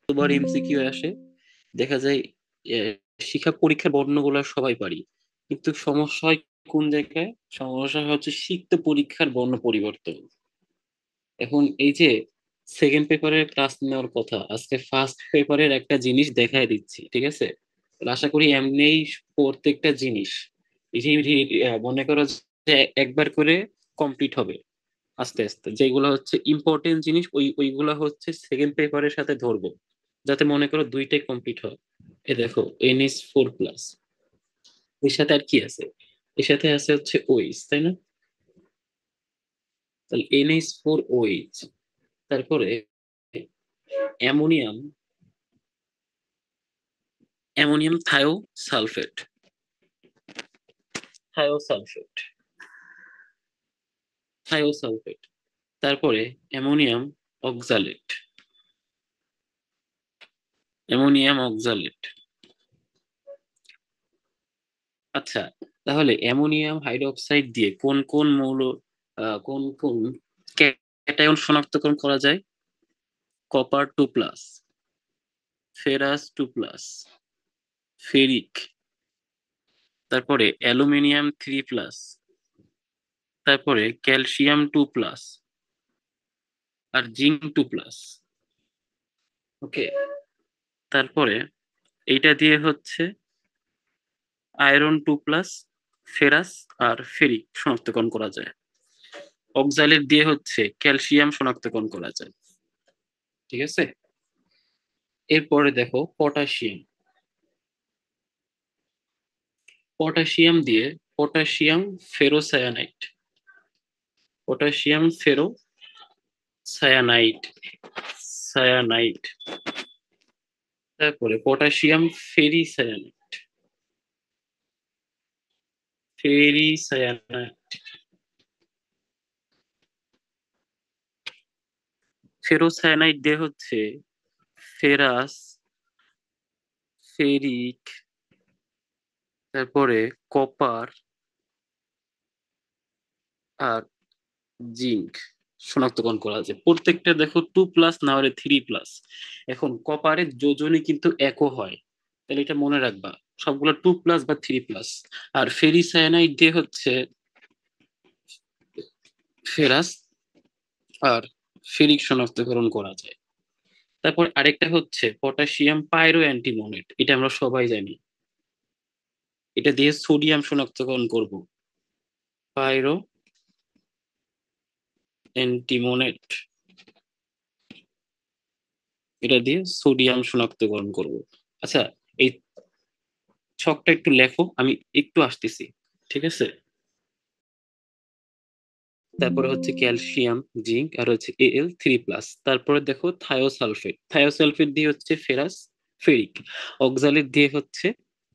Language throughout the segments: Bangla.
কতবার এমসিকিউ আসে, দেখা যায় আহ, শিক্ষা পরীক্ষার বর্ণগুলো সবাই পারি, কিন্তু সমস্যা হয় কোন জায়গায়? সমস্যা হচ্ছে সিক্ত পরীক্ষার বর্ণ পরিবর্তন। এখন এই যে সেকেন্ড পেপারের ক্লাস নেওয়ার কথা, আজকে ফার্স্ট পেপারের একটা জিনিস দেখাই দিচ্ছি, ঠিক আছে? তো আশা করি এমনিই প্রত্যেকটা জিনিস এই যে মনে করো যে একবার করে কমপ্লিট হবে। আস্তে আস্তে যেগুলো হচ্ছে ইম্পর্টেন্ট জিনিস ওইগুলা হচ্ছে সেকেন্ড পেপারের সাথে ধরবো, যাতে মনে করো দুইটাই কমপ্লিট হয়। এ দেখো, NH4+, এর সাথে আর কি আছে? এর সাথে আছে হচ্ছে ওইচ, তাই না? তাহলে NH4OH, তারপরে ammonium, ammonium thiosulphate, thiosulphate, thiosulphate, তারপরে অ্যামোনিয়াম অক্সালেট, অ্যামোনিয়াম অক্সালেট। আচ্ছা, তাহলে অ্যামোনিয়াম হাইড্রোক্সাইড দিয়ে কোন কোন মৌল, কোন কোন ক্যাটায়ন শনাক্তকরণ করা যায়? কপার 2+, ফেরাস 2+, ফেরিক, তারপরে অ্যালুমিনিয়াম 3+, তারপরে ক্যালসিয়াম 2+, আর জিঙ্ক 2+। ওকে, তারপরে এইটা দিয়ে হচ্ছে আয়রন 2+, ফেরাস আর ফেরিক শনাক্তকরণ করা যায়। অক্সালেট দিয়ে হচ্ছে ক্যালসিয়াম শনাক্তকরণ করা যায়। ঠিক আছে, এরপরে দেখো পটাশিয়াম, পটাশিয়াম দিয়ে পটাশিয়াম ফেরোসায়ানাইট, পটাশিয়াম ফেরোসায়ানাইট, সায়ানাইট, তারপরে পটাশিয়াম ফেরিসায়ানাইট, ফেরিসায়ানাইট, ফেরোসায়ানাইট দিয়ে হচ্ছে ফেরাস, ফেরিক, তারপরে কপার আর জিঙ্ক শনাক্তকরণ করা যায়। প্রত্যেকটা দেখো 2+ না হলে 3+। এখন কপারের যোজনী কিন্তু একও হয়, তাহলে এটা মনে রাখবা, সবগুলো 2+ বা 3+। আর ফেরিসায়ানাইড দিয়ে হচ্ছে ফেরাস আর ফেরিক শনাক্তকরণ করা যায়। তারপর আরেকটা হচ্ছে পটাশিয়াম পাইরো অ্যান্টিমোনেট, এটা আমরা সবাই জানি। এটা দিয়ে সোডিয়াম শনাক্তকরণ করব, পাইরো অ্যান্টিমোনেট, এটা দিয়ে সোডিয়াম শনাক্তকরণ করব। আচ্ছা, এই ছকটা একটু লেখো, আমি একটু আসতেছি, ঠিক আছে? তারপরে হচ্ছে ক্যালসিয়াম, জিঙ্ক, আর হচ্ছে Al3+। তারপরে দেখো থায়োসালফেট, থায়োসালফেট দিয়ে হচ্ছে ফেরাস, ফেরিক। অক্সালেট দিয়ে হচ্ছে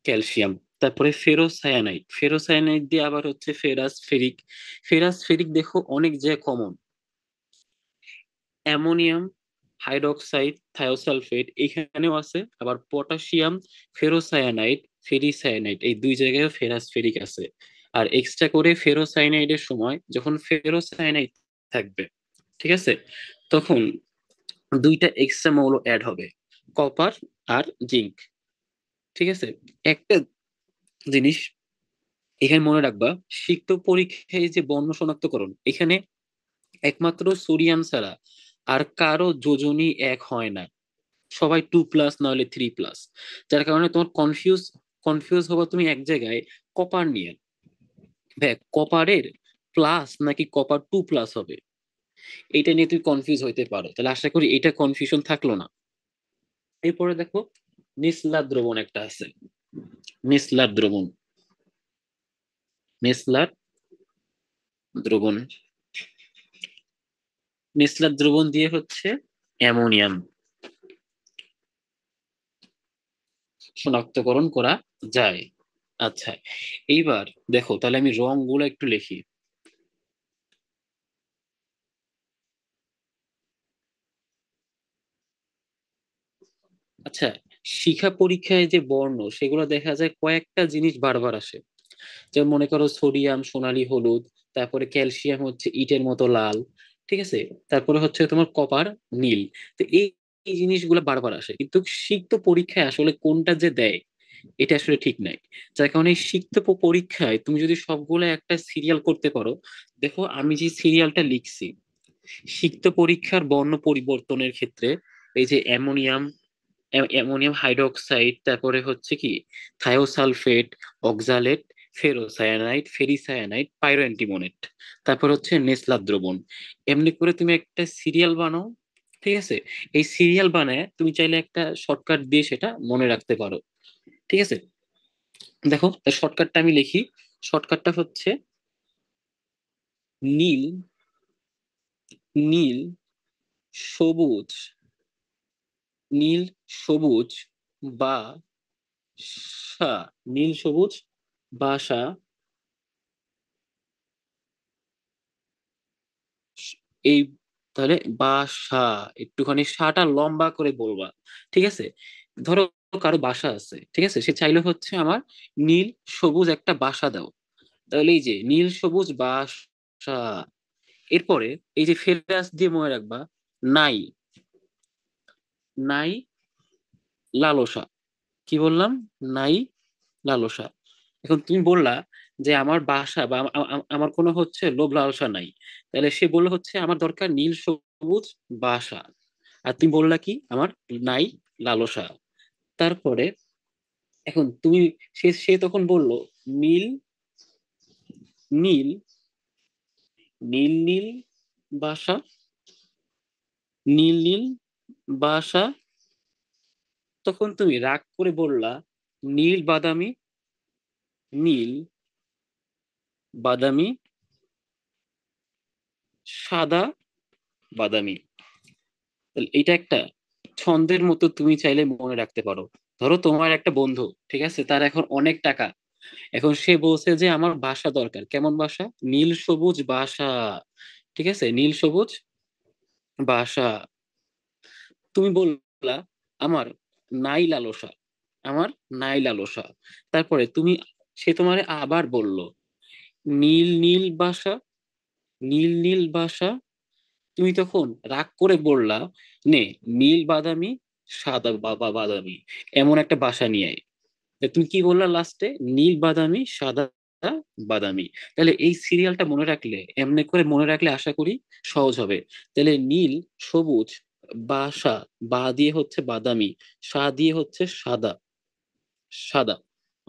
ক্যালসিয়াম। তারপরে ফেরোসায়ানাইট, ফেরোসায়ানাইট দিয়ে আবার হচ্ছে ফেরাস, ফেরিক। ফেরাস ফেরিক দেখো অনেক জায়গায় কমন। অ্যামোনিয়াম হাইড্রোক্সাইড থায়োসালফেট এখানেও আছে, আবার পটাশিয়াম ফেরোসায়ানাইট, ফেরিসায়ানাইট, এই দুই জায়গায় ফেরাস ফেরিক আছে। আর এক্সট্রা করে ফেরোসায়ানাইডের সময় যখন ফেরোসায়ানাইড থাকবে, ঠিক আছে, তখন দুইটা এক্সট্রা মৌল অ্যাড হবে, কপার আর জিঙ্ক। ঠিক আছে, একটা জিনিস এখানে মনে রাখবা, সিক্ত পরীক্ষায় যে বর্ণ শনাক্তকরণ, এখানে একমাত্র সোডিয়াম ছাড়া আর কারো যোজনী এক হয় না, সবাই 2+ না হলে 3+। যার কারণে তোমার কনফিউজ হবা তুমি এক জায়গায় কপার নিয়ে, দেখ কপারের প্লাস নাকি কপার 2+ হবে, এইটা নিয়ে তুই কনফিউজ হইতে পারো। তাহলে আশা করি এটা কনফিউশন থাকলো না। এরপরে দেখো নিসলার দ্রবণ একটা আছে, নিসলার দ্রবণ, নিসলার দ্রবণ, নিসলার দ্রবণ দিয়ে হচ্ছে অ্যামোনিয়াম শনাক্তকরণ করা যায়। আচ্ছা, এইবার দেখো তাহলে আমি রং গুলো একটু লিখি। আচ্ছা, শিখা পরীক্ষায় যে বর্ণ সেগুলো দেখা যায় কয়েকটা জিনিস বারবার আসে, যেমন মনে করো সোডিয়াম সোনালী হলুদ, তারপরে ক্যালসিয়াম হচ্ছে ইটের মতো লাল, ঠিক আছে, তারপরে হচ্ছে তোমার কপার নীল। তো এই এই জিনিসগুলো বারবার আসে, কিন্তু সিক্ত পরীক্ষায় আসলে কোনটা যে দেয় এটা আসলে ঠিক নাই। যার কারণে সিক্ত পরীক্ষায় তুমি যদি সবগুলো একটা সিরিয়াল করতে পারো, দেখো আমি যে সিরিয়ালটা লিখছি সিক্ত পরীক্ষার বর্ণ পরিবর্তনের ক্ষেত্রে, এই যে অ্যামোনিয়াম, অ্যামোনিয়াম হাইড্রোক্সাইড, তারপরে হচ্ছে কি থায়োসালফেট, অক্সালেট, ফেরোসায়ানাইড, ফেরিসায়ানাইড, পাইরোঅ্যান্টিমোনেট, তারপর হচ্ছে নেসলার দ্রবণ। এমনি করে তুমি একটা সিরিয়াল বানাও, ঠিক আছে? এই সিরিয়াল বানায় তুমি চাইলে একটা শর্টকাট দিয়ে সেটা মনে রাখতে পারো, ঠিক আছে? দেখো তার শর্টকাটটা আমি লিখি। শর্টকাটটা হচ্ছে নীল, নীল, সবুজ, নীল, সবুজ বা সা, নীল, সবুজ বাসা, এই, তাহলে বাসা, একটুখানি সাটা লম্বা করে বলবা, ঠিক আছে? ধরো কারো বাসা আছে, ঠিক আছে, সে চাইলে হচ্ছে আমার নীল সবুজ একটা বাসা দাও, তাহলে এই যে নীল সবুজ বাসা। এরপরে এই যে ফেরাস দিয়ে মনে রাখবা নাই, নাই লালসা। কি বললাম? নাই লালসা। এখন তুমি বললা যে আমার বাসা বা আমার কোনো হচ্ছে লোভ লালসা নাই, তাহলে সে বললো হচ্ছে আমার দরকার নীল সবুজ বাসা, আর তুমি বললা কি আমার নাই লালসা। তারপরে এখন তুমি, সে সে তখন বলল নীল, নীল, নীল, নীল বাসা, নীল, নীল বাসা। তখন তুমি রাগ করে বললা নীল বাদামি, নীল বাদামি, সাদা বাদামি। তাহলে এটা একটা ছন্দের মতো তুমি চাইলে মনে রাখতে পারো। ধরো তোমার একটা বন্ধু, ঠিক আছে, তার এখন অনেক টাকা, এখন সে বলছে যে আমার বাসা দরকার, কেমন বাসা? নীল সবুজ বাসা, ঠিক আছে, নীল সবুজ বাসা। তুমি বললা আমার নাই লালসা, আমার নাই লালসা। তারপরে তুমি, সে তোমারে আবার বলল নীল, নীল বাসা, নীল, নীল বাসা। তুমি তখন রাগ করে বললা নে নীল বাদামি, সাদা বাবা বাদামি, এমন একটা বাসা নিয়ে আয়। তা তুমি কি বললা লাস্টে? নীল বাদামি, সাদা বাদামি। তাহলে এই সিরিয়ালটা মনে রাখলে, এমনি করে মনে রাখলে আশা করি সহজ হবে। তাহলে নীল সবুজ বাসা, বা দিয়ে হচ্ছে বাদামি, সা দিয়ে হচ্ছে সাদা, সাদা।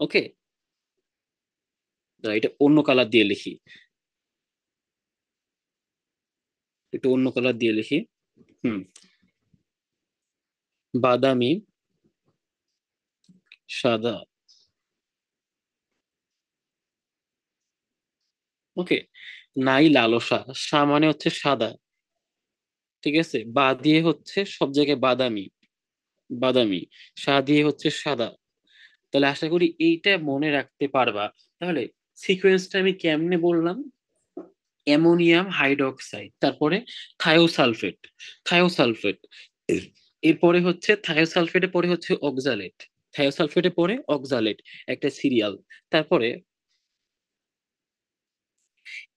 ওকে, এটা অন্য কালার দিয়ে লিখি, একটু অন্য কালার দিয়ে লিখি। হুম, বাদামি, সাদা। ওকে, নাই লালসা, সা মানে হচ্ছে সাদা, ঠিক আছে, বা দিয়ে হচ্ছে সব জায়গায় বাদামি, বাদামি, সা দিয়ে হচ্ছে সাদা। তাহলে আশা করি এইটা মনে রাখতে পারবা। তাহলে সিকোয়েন্সটা আমি কেমনে বললাম? অ্যামোনিয়াম হাইড্রোক্সাইড, তারপরে থায়োসালফেট, থায়োসালফেট, এরপরে হচ্ছে থায়োসালফেটের পরে হচ্ছে অক্সালেট, থায়োসালফেটের পরে অক্সালেট, একটা সিরিয়াল। তারপরে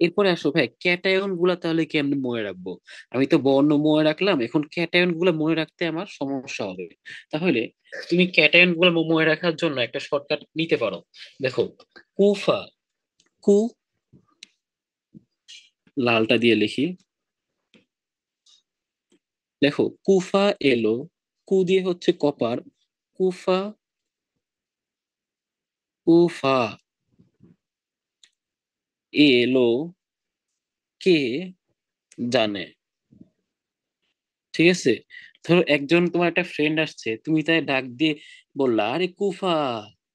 এরপরে আসো ভাই ক্যাটায়ন গুলা তাহলে কেমনে মনে রাখবো? আমি তো বর্ণ মনে রাখলাম, এখন ক্যাটায়ন গুলা মনে রাখতে আমার সমস্যা হবে। তাহলে তুমি ক্যাটায়ন গুলা মনে রাখার জন্য একটা শর্টকাট নিতে পারো। দেখো, কুফা, কু, লালটা দিয়ে লিখি। দেখো কুফা এলো, কু দিয়ে হচ্ছে কপার, কুফা, কুফা এলো, কে জানে, ঠিক আছে? ধরো একজন তোমার একটা ফ্রেন্ড আসছে, তুমি তাই ডাক দিয়ে বললা আরে কুফা,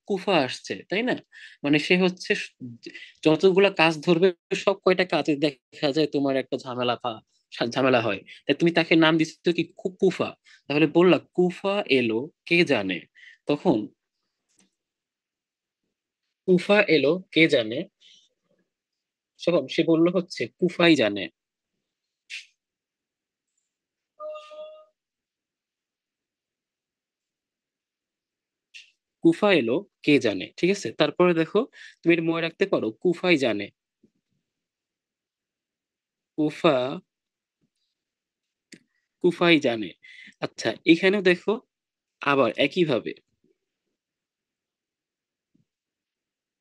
কুফা আসছে, তাই না? মানে সে হচ্ছে যতগুলা কাজ ধরবে সব কয়টা কাজে দেখা যায় তোমার একটা ঝামেলা হয়, তাই তুমি তাকে নাম দিচ্ছ কি কুফা। তাহলে বললা কুফা এলো, কে জানে। তখন কুফা এলো কে জানে, তখন সে বললো হচ্ছে কুফাই জানে, কুফা এলো কে জানে, ঠিক আছে? তারপরে দেখো তুমি এটা মনে রাখতে পারো কুফাই জানে, কুফা কুফাই জানে। আচ্ছা, এখানেও দেখো আবার একই ভাবে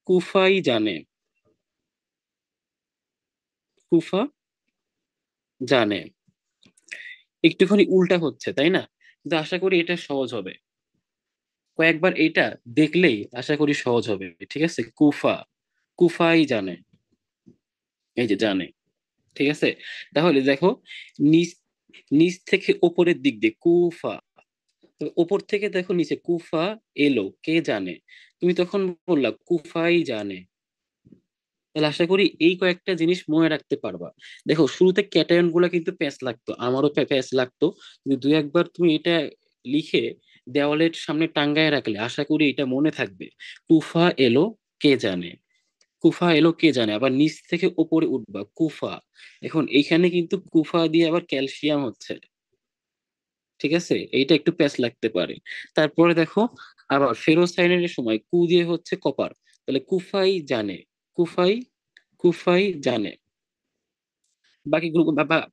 কুফাই জানে, কুফা জানে। একটুখানি উল্টা হচ্ছে তাই না, কিন্তু আশা করি এটা সহজ হবে। কয়েকবার এটা দেখলেই আশা করি সহজ হবে। ঠিক আছে, কুফা, কুফাই জানে, এই যে জানে। ঠিক আছে, তাহলে দেখো, নিচ, নিচ থেকে ওপরের দিক দিয়ে কুফা, তবে ওপর থেকে দেখো নিচে কুফা এলো, কে জানে? তুমি তখন বললা কুফাই জানে। তাহলে আশা করি এই কয়েকটা জিনিস মনে রাখতে পারবা। দেখো শুরুতে ক্যাটায়ন গুলা কিন্তু প্যাচ লাগতো, আমারও প্যাচ লাগতো, কিন্তু দুই একবার তুমি এটা লিখে দেওয়ালের সামনে টাঙ্গায় রাখলে আশা করি এটা মনে থাকবে। কুফা এলো, কে জানে? কুফা এলো কে জানে, আবার নিচ থেকে উপরে উঠবা কুফা। এখন এইখানে কিন্তু কুফা দিয়ে আবার ক্যালসিয়াম হচ্ছে। ঠিক আছে, এইটা একটু প্যাচ লাগতে পারে। তারপরে দেখো আবার ফেরোসাইনের সময় কু দিয়ে হচ্ছে কপার, তাহলে কুফাই জানে, কুফাই, কুফাই জানে। বাকিগুলো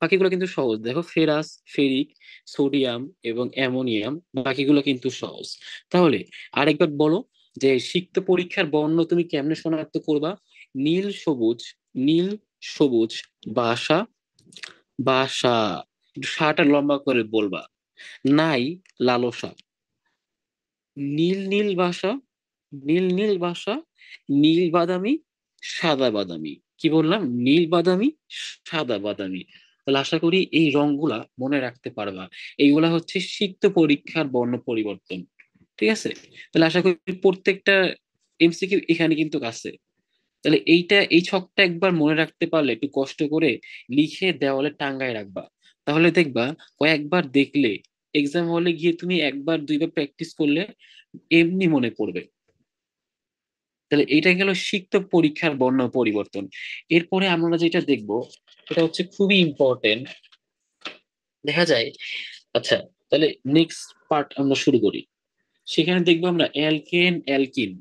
বাকিগুলো কিন্তু সহজ, দেখো ফেরাস, ফেরিক, সোডিয়াম এবং অ্যামোনিয়াম, বাকিগুলো কিন্তু সহজ। তাহলে আরেকবার বলো যে সিক্ত পরীক্ষার বর্ণ তুমি কেমনে শনাক্ত করবা? নীল সবুজ, নীল সবুজ, বাসা, বাসা, একটু সাটা লম্বা করে বলবা। নাই, লালসা। নীল নীল বাসা, নীল নীল বাসা, নীল বাদামি, সাদা বাদামি। কি বললাম? নীল বাদামি, সাদা বাদামি। তাহলে আশা করি এই রংগুলা মনে রাখতে পারবা। এইগুলা হচ্ছে সিক্ত পরীক্ষার বর্ণ পরিবর্তন। ঠিক আছে, তাহলে আশা করি প্রত্যেকটা এমসিকিউ এখানে কিন্তু আছে। তাহলে এইটা, এই ছকটা একবার মনে রাখতে পারলে একটু কষ্ট করে লিখে দেওয়ালে টাঙ্গায় রাখবা। তাহলে দেখবা কয়েকবার দেখলে, এক্সাম হলে গিয়ে তুমি একবার দুইবার প্র্যাকটিস করলে এমনি মনে পড়বে। তাহলে এটা গেল সিক্ত পরীক্ষার বর্ণ পরিবর্তন। এরপরে আমরা যেটা দেখব এটা হচ্ছে খুবই ইম্পর্টেন্ট, দেখা যায়। আচ্ছা, তাহলে নেক্সট পার্ট আমরা শুরু করি। সেখানে দেখবো আমরা অ্যালকেন অ্যালকিন,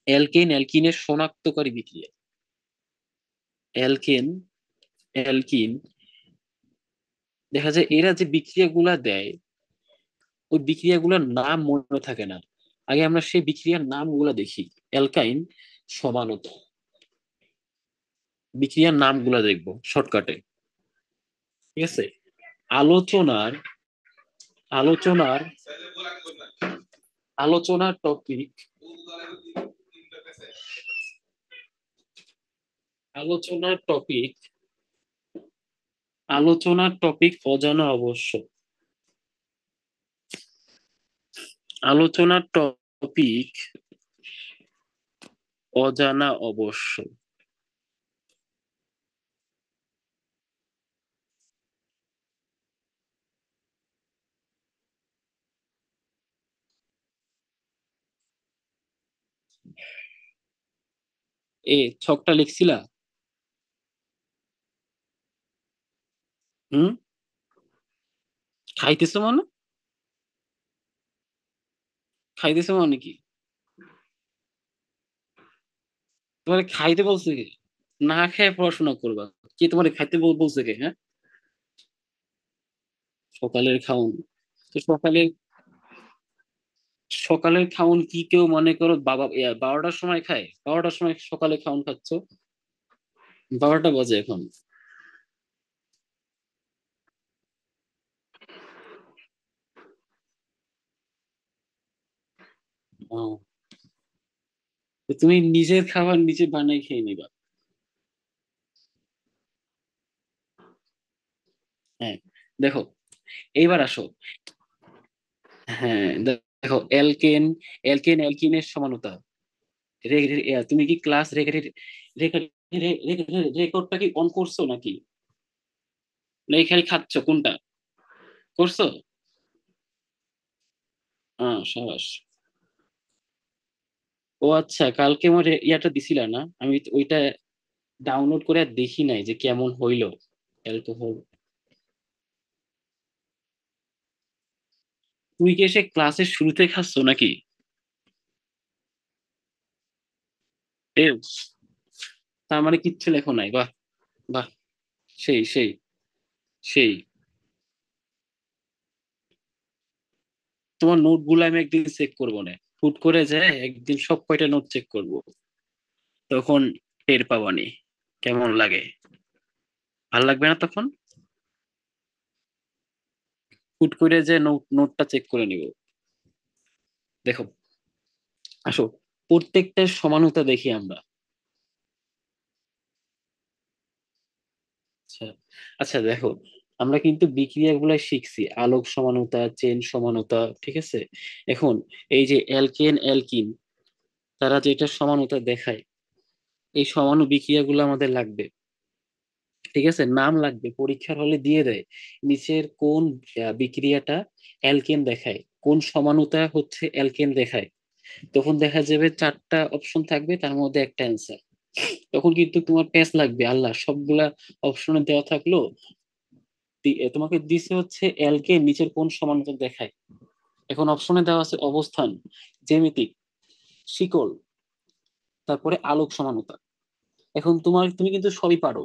অ্যালকেন অ্যালকিনের শনাক্তকারী বিক্রিয়া। অ্যালকেন অ্যালকিন, দেখা যায় এরা যে বিক্রিয়াগুলা দেয় ওই বিক্রিয়াগুলোর নাম মনে থাকে না। আগে আমরা সেই বিক্রিয়ার নামগুলা দেখি। অ্যালকাইন সমানতা, বিক্রিয়ার নামগুলা দেখবো শর্টকাটে। ঠিক আছে, আলোচনার, আলোচনার, আলোচনার টপিক, আলোচনার টপিক, আলোচনার টপিক অজানা অবশ্য, আলোচনার টপিক অজানা অবশ্য। এ ছকটা লিখছিলা? হুম, খাইতেছো মানে? খাইতেছো মানে কি? তোমার খাইতে বলছে কে? না খেয়ে পড়াশোনা করবা? কি তোমার খাইতে বলছে কে? হ্যাঁ, সকালের খাউন, তো সকালে, সকালের খাউন কি কেউ মনে করো বাবা 12টার সময় খায়? 12টার সময় সকালে খাউন খাচ্ছ? 12টা বাজে এখন। ও, তো তুমি নিজের খাবার নিজে বানাই খেয়ে নিবা। হ্যাঁ, দেখো এইবার আসো। হ্যাঁ, দেখো অ্যালকেন, অ্যালকেন অ্যালকিনের সমানতা। তুমি কি ক্লাস রেকর্ডটা কি অন করছো নাকি? না এখানে খাচ্ছ কোনটা? করছো? হ্যাঁ, সাবাস। ও আচ্ছা, কালকে আমার ইয়াটা দিছিলা না, আমি তো ওইটা ডাউনলোড করে আর দেখি নাই যে কেমন হইলো অ্যালকোহল। তুমি কি এসে ক্লাসের শুরুতে খাচ্ছ নাকি? এ, তার মানে কিচ্ছু লেখো নাই? বাহ, বাহ, সেই সেই সেই। তোমার নোট গুলো আমি একদিন চেক করবো না, হুট করে যায় একদিন সব কয়টা নোট চেক করব, তখন টের পাবানি কেমন লাগে। ভাল লাগবে না তখন? হুট করে যে নোটটা চেক করে নিব। দেখো, আসো, প্রত্যেকটা সমানতা দেখি আমরা। আচ্ছা, আচ্ছা দেখো, আমরা কিন্তু বিক্রিয়া গুলা শিখছি, আলোক সমানুতা, চেন সমানুতা, ঠিক আছে। এখন এই যে অ্যালকেন অ্যালকিন, তারা যেটা সমানুতা দেখায়, এই সমাণু বিক্রিয়া গুলো আমাদের লাগবে, ঠিক আছে, নাম লাগবে, পরীক্ষার হলে দিয়ে দেয় নিচের কোন বিক্রিয়াটা অ্যালকেন দেখায়, কোন সমানুতা হচ্ছে অ্যালকেন দেখায়। তখন দেখা যাবে চারটা অপশন থাকবে, তার মধ্যে একটা অ্যান্সার। তখন কিন্তু তোমার প্যাচ লাগবে, আল্লাহ সবগুলা অপশনে দেওয়া থাকলো, তোমাকে দিছে হচ্ছে অ্যালকেন নিচের কোন সমানুতা দেখায়। এখন অপশনে দেওয়া আছে অবস্থান, জ্যামিতিক, শিকল, তারপরে আলোক সমানুতা। এখন তুমি কিন্তু সবই পারো,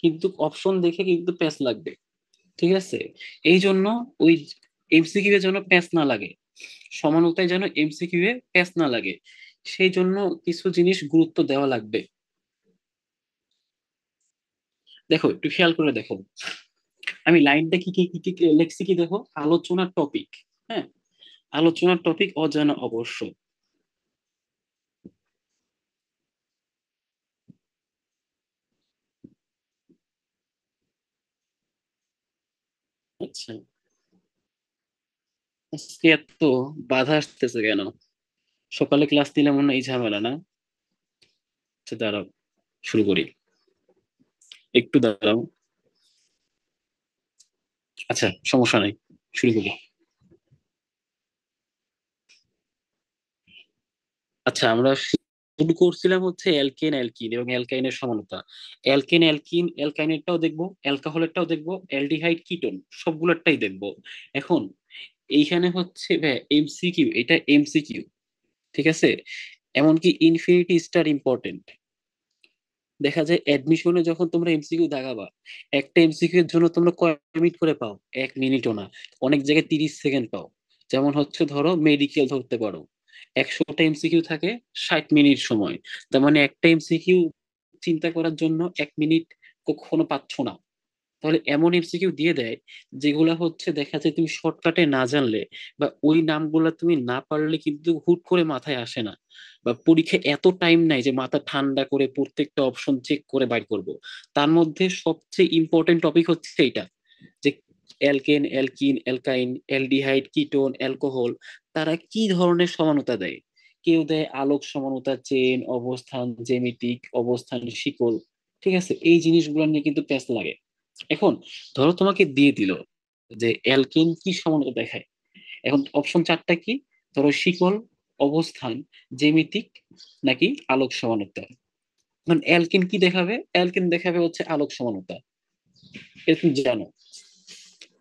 কিন্তু অপশন দেখে কিন্তু প্যাচ লাগবে, ঠিক আছে। এই জন্য ওই এমসিকিউ এর জন্য প্যাচ না লাগে, সমানতায় যেন এমসিকিউ এ প্যাচ না লাগে, সেই জন্য কিছু জিনিস গুরুত্ব দেওয়া লাগবে। দেখো, একটু খেয়াল করে দেখো, আমি লাইনটা কি লিখছি, কি দেখো, আলোচনার টপিক। হ্যাঁ, আলোচনার টপিক অজানা অবশ্য। আচ্ছা, আজকে এত বাধা আসতেছে কেন? সকালে ক্লাস নিলে মনে হয় এই ঝামেলা না? আচ্ছা দাঁড়াও, শুরু করি, একটু দাঁড়াও। আচ্ছা, সমস্যা নাই, শুরু করি। আচ্ছা, আমরা শুরু করছিলাম হচ্ছে অ্যালকেন অ্যালকিন এবং অ্যালকাইনের সমানতা। অ্যালকেন অ্যালকিন অ্যালকাইনেরটাও দেখবো, অ্যালকাহলেরটাও দেখবো, অ্যালডিহাইড কিটোন সবগুলোরটাই দেখবো। এখন এইখানে হচ্ছে এমসিকিউ, এটা এমসিকিউ, ঠিক আছে। এমনকি ইনফিনিটি স্টার ইম্পর্টেন্ট। দেখা যায় অ্যাডমিশনে যখন তোমরা এমসিকিউ দাগাবা, একটা এমসিকিউ এর জন্য তোমরা কয় মিনিট করে পাও? 1 মিনিটও না, অনেক জায়গায় 30 সেকেন্ড পাও। যেমন হচ্ছে ধরো মেডিকেল ধরতে পারো, 100টা এমসিকিউ থাকে, 60 মিনিট সময়। তার মানে একটা এমসিকিউ চিন্তা করার জন্য 1 মিনিট কখনো পাচ্ছ না। তাহলে এমন এমসিকিউ দিয়ে দেয় যেগুলা হচ্ছে দেখা যায় তুমি শর্টকাটে না জানলে বা ওই নামগুলা তুমি না পারলে কিন্তু হুট করে মাথায় আসে না, বা পরীক্ষায় এত টাইম নাই যে মাথা ঠান্ডা করে প্রত্যেকটা অপশন চেক করে বাইর করব। তার মধ্যে সবচেয়ে ইম্পর্টেন্ট টপিক হচ্ছে এটা, যে alkane alkyne অ্যালকাইন aldehyde ketone alcohol, তারা কি ধরনের সমানতা দেয়। কেউ দেয় আলোক সমানতা, চেন, অবস্থান, জ্যামিতিক, অবস্থান, শিকল, ঠিক আছে। এই জিনিসগুলো নিয়ে কিন্তু প্যাচ লাগে। এখন ধরো তোমাকে দিয়ে দিল যে অ্যালকেন কি সমানতা দেখায়, এখন অপশন চারটা কি, ধরো শিকল, অবস্থান, জ্যামিতিক, নাকি আলোক সমানতা। এখন অ্যালকেন কি দেখাবে? অ্যালকেন দেখাবে হচ্ছে আলোক সমানতা, এটা তুমি জানো।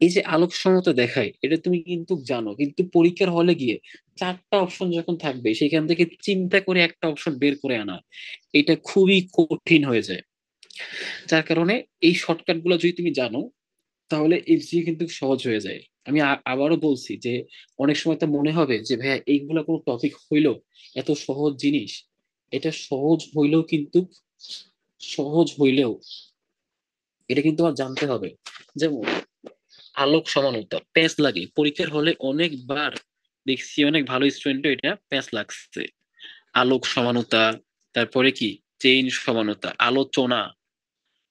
এই যে আলোক সমানতা দেখায় এটা তুমি কিন্তু জানো, কিন্তু পরীক্ষার হলে গিয়ে চারটা অপশন যখন থাকবে সেখান থেকে চিন্তা করে একটা অপশন বের করে আনা, এটা খুবই কঠিন হয়ে যায়। যার কারণে এই শর্টকাট গুলো যদি তুমি জানো, তাহলে এমসিকিউ কিন্তু সহজ হয়ে যায়। আমি আবারও বলছি যে অনেক সময় তো মনে হবে যে ভাইয়া এইগুলা কোনো টপিক হইলো, এত সহজ জিনিস। এটা সহজ হইলেও কিন্তু, সহজ হইলেও এটা কিন্তু আমার জানতে হবে। যেমন আলোক সমানুতা প্যাচ লাগে পরীক্ষার হলে অনেকবার, দেখছি অনেক ভালো স্টুডেন্ট এটা প্যাচ লাগছে। আলোক সমানুতা, তারপরে কি চেইন সমানুতা, আলোচনা,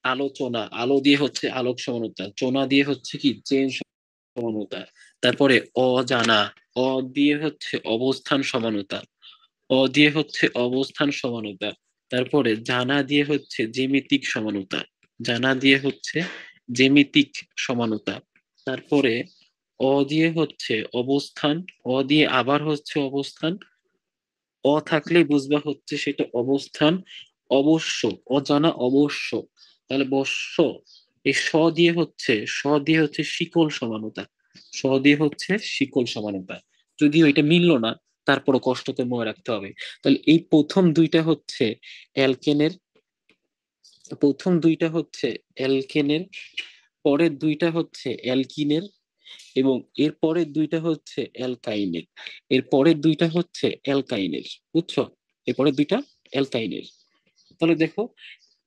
আলোচনা আলো দিয়ে হচ্ছে আলোক সমানুতা, চোনা দিয়ে হচ্ছে কি চেইন সমানুতা, তারপরে অজানা, অ দিয়ে হচ্ছে অবস্থান সমানুতা, অ দিয়ে হচ্ছে অবস্থান সমানুতা, তারপরে জানা দিয়ে হচ্ছে জ্যামিতিক সমানুতা, জানা দিয়ে হচ্ছে জ্যামিতিক সমানুতা, তারপরে অ দিয়ে হচ্ছে অবস্থান, অ দিয়ে আবার হচ্ছে অবস্থান, অ থাকলেই বুঝবা হচ্ছে সেটা অবস্থান, অবশ্য, অজানা অবশ্য, তাহলে বর্ষ। এই স দিয়ে হচ্ছে শিকল সমানুতা, স দিয়ে হচ্ছে শিকল সমানুতা। যদিও এটা মিললো না, তারপরও কষ্টতে মনে রাখতে হবে। তাহলে এই প্রথম দুইটা হচ্ছে অ্যালকেনের, প্রথম দুইটা হচ্ছে অ্যালকেনের, পরের দুইটা হচ্ছে অ্যালকিনের, এবং এর পরের দুইটা হচ্ছে অ্যালকাইনের। এর পরের দুইটা হচ্ছে অ্যালকাইনের, বুঝছো? এর পরের দুইটা অ্যালকাইনের। তাহলে দেখো,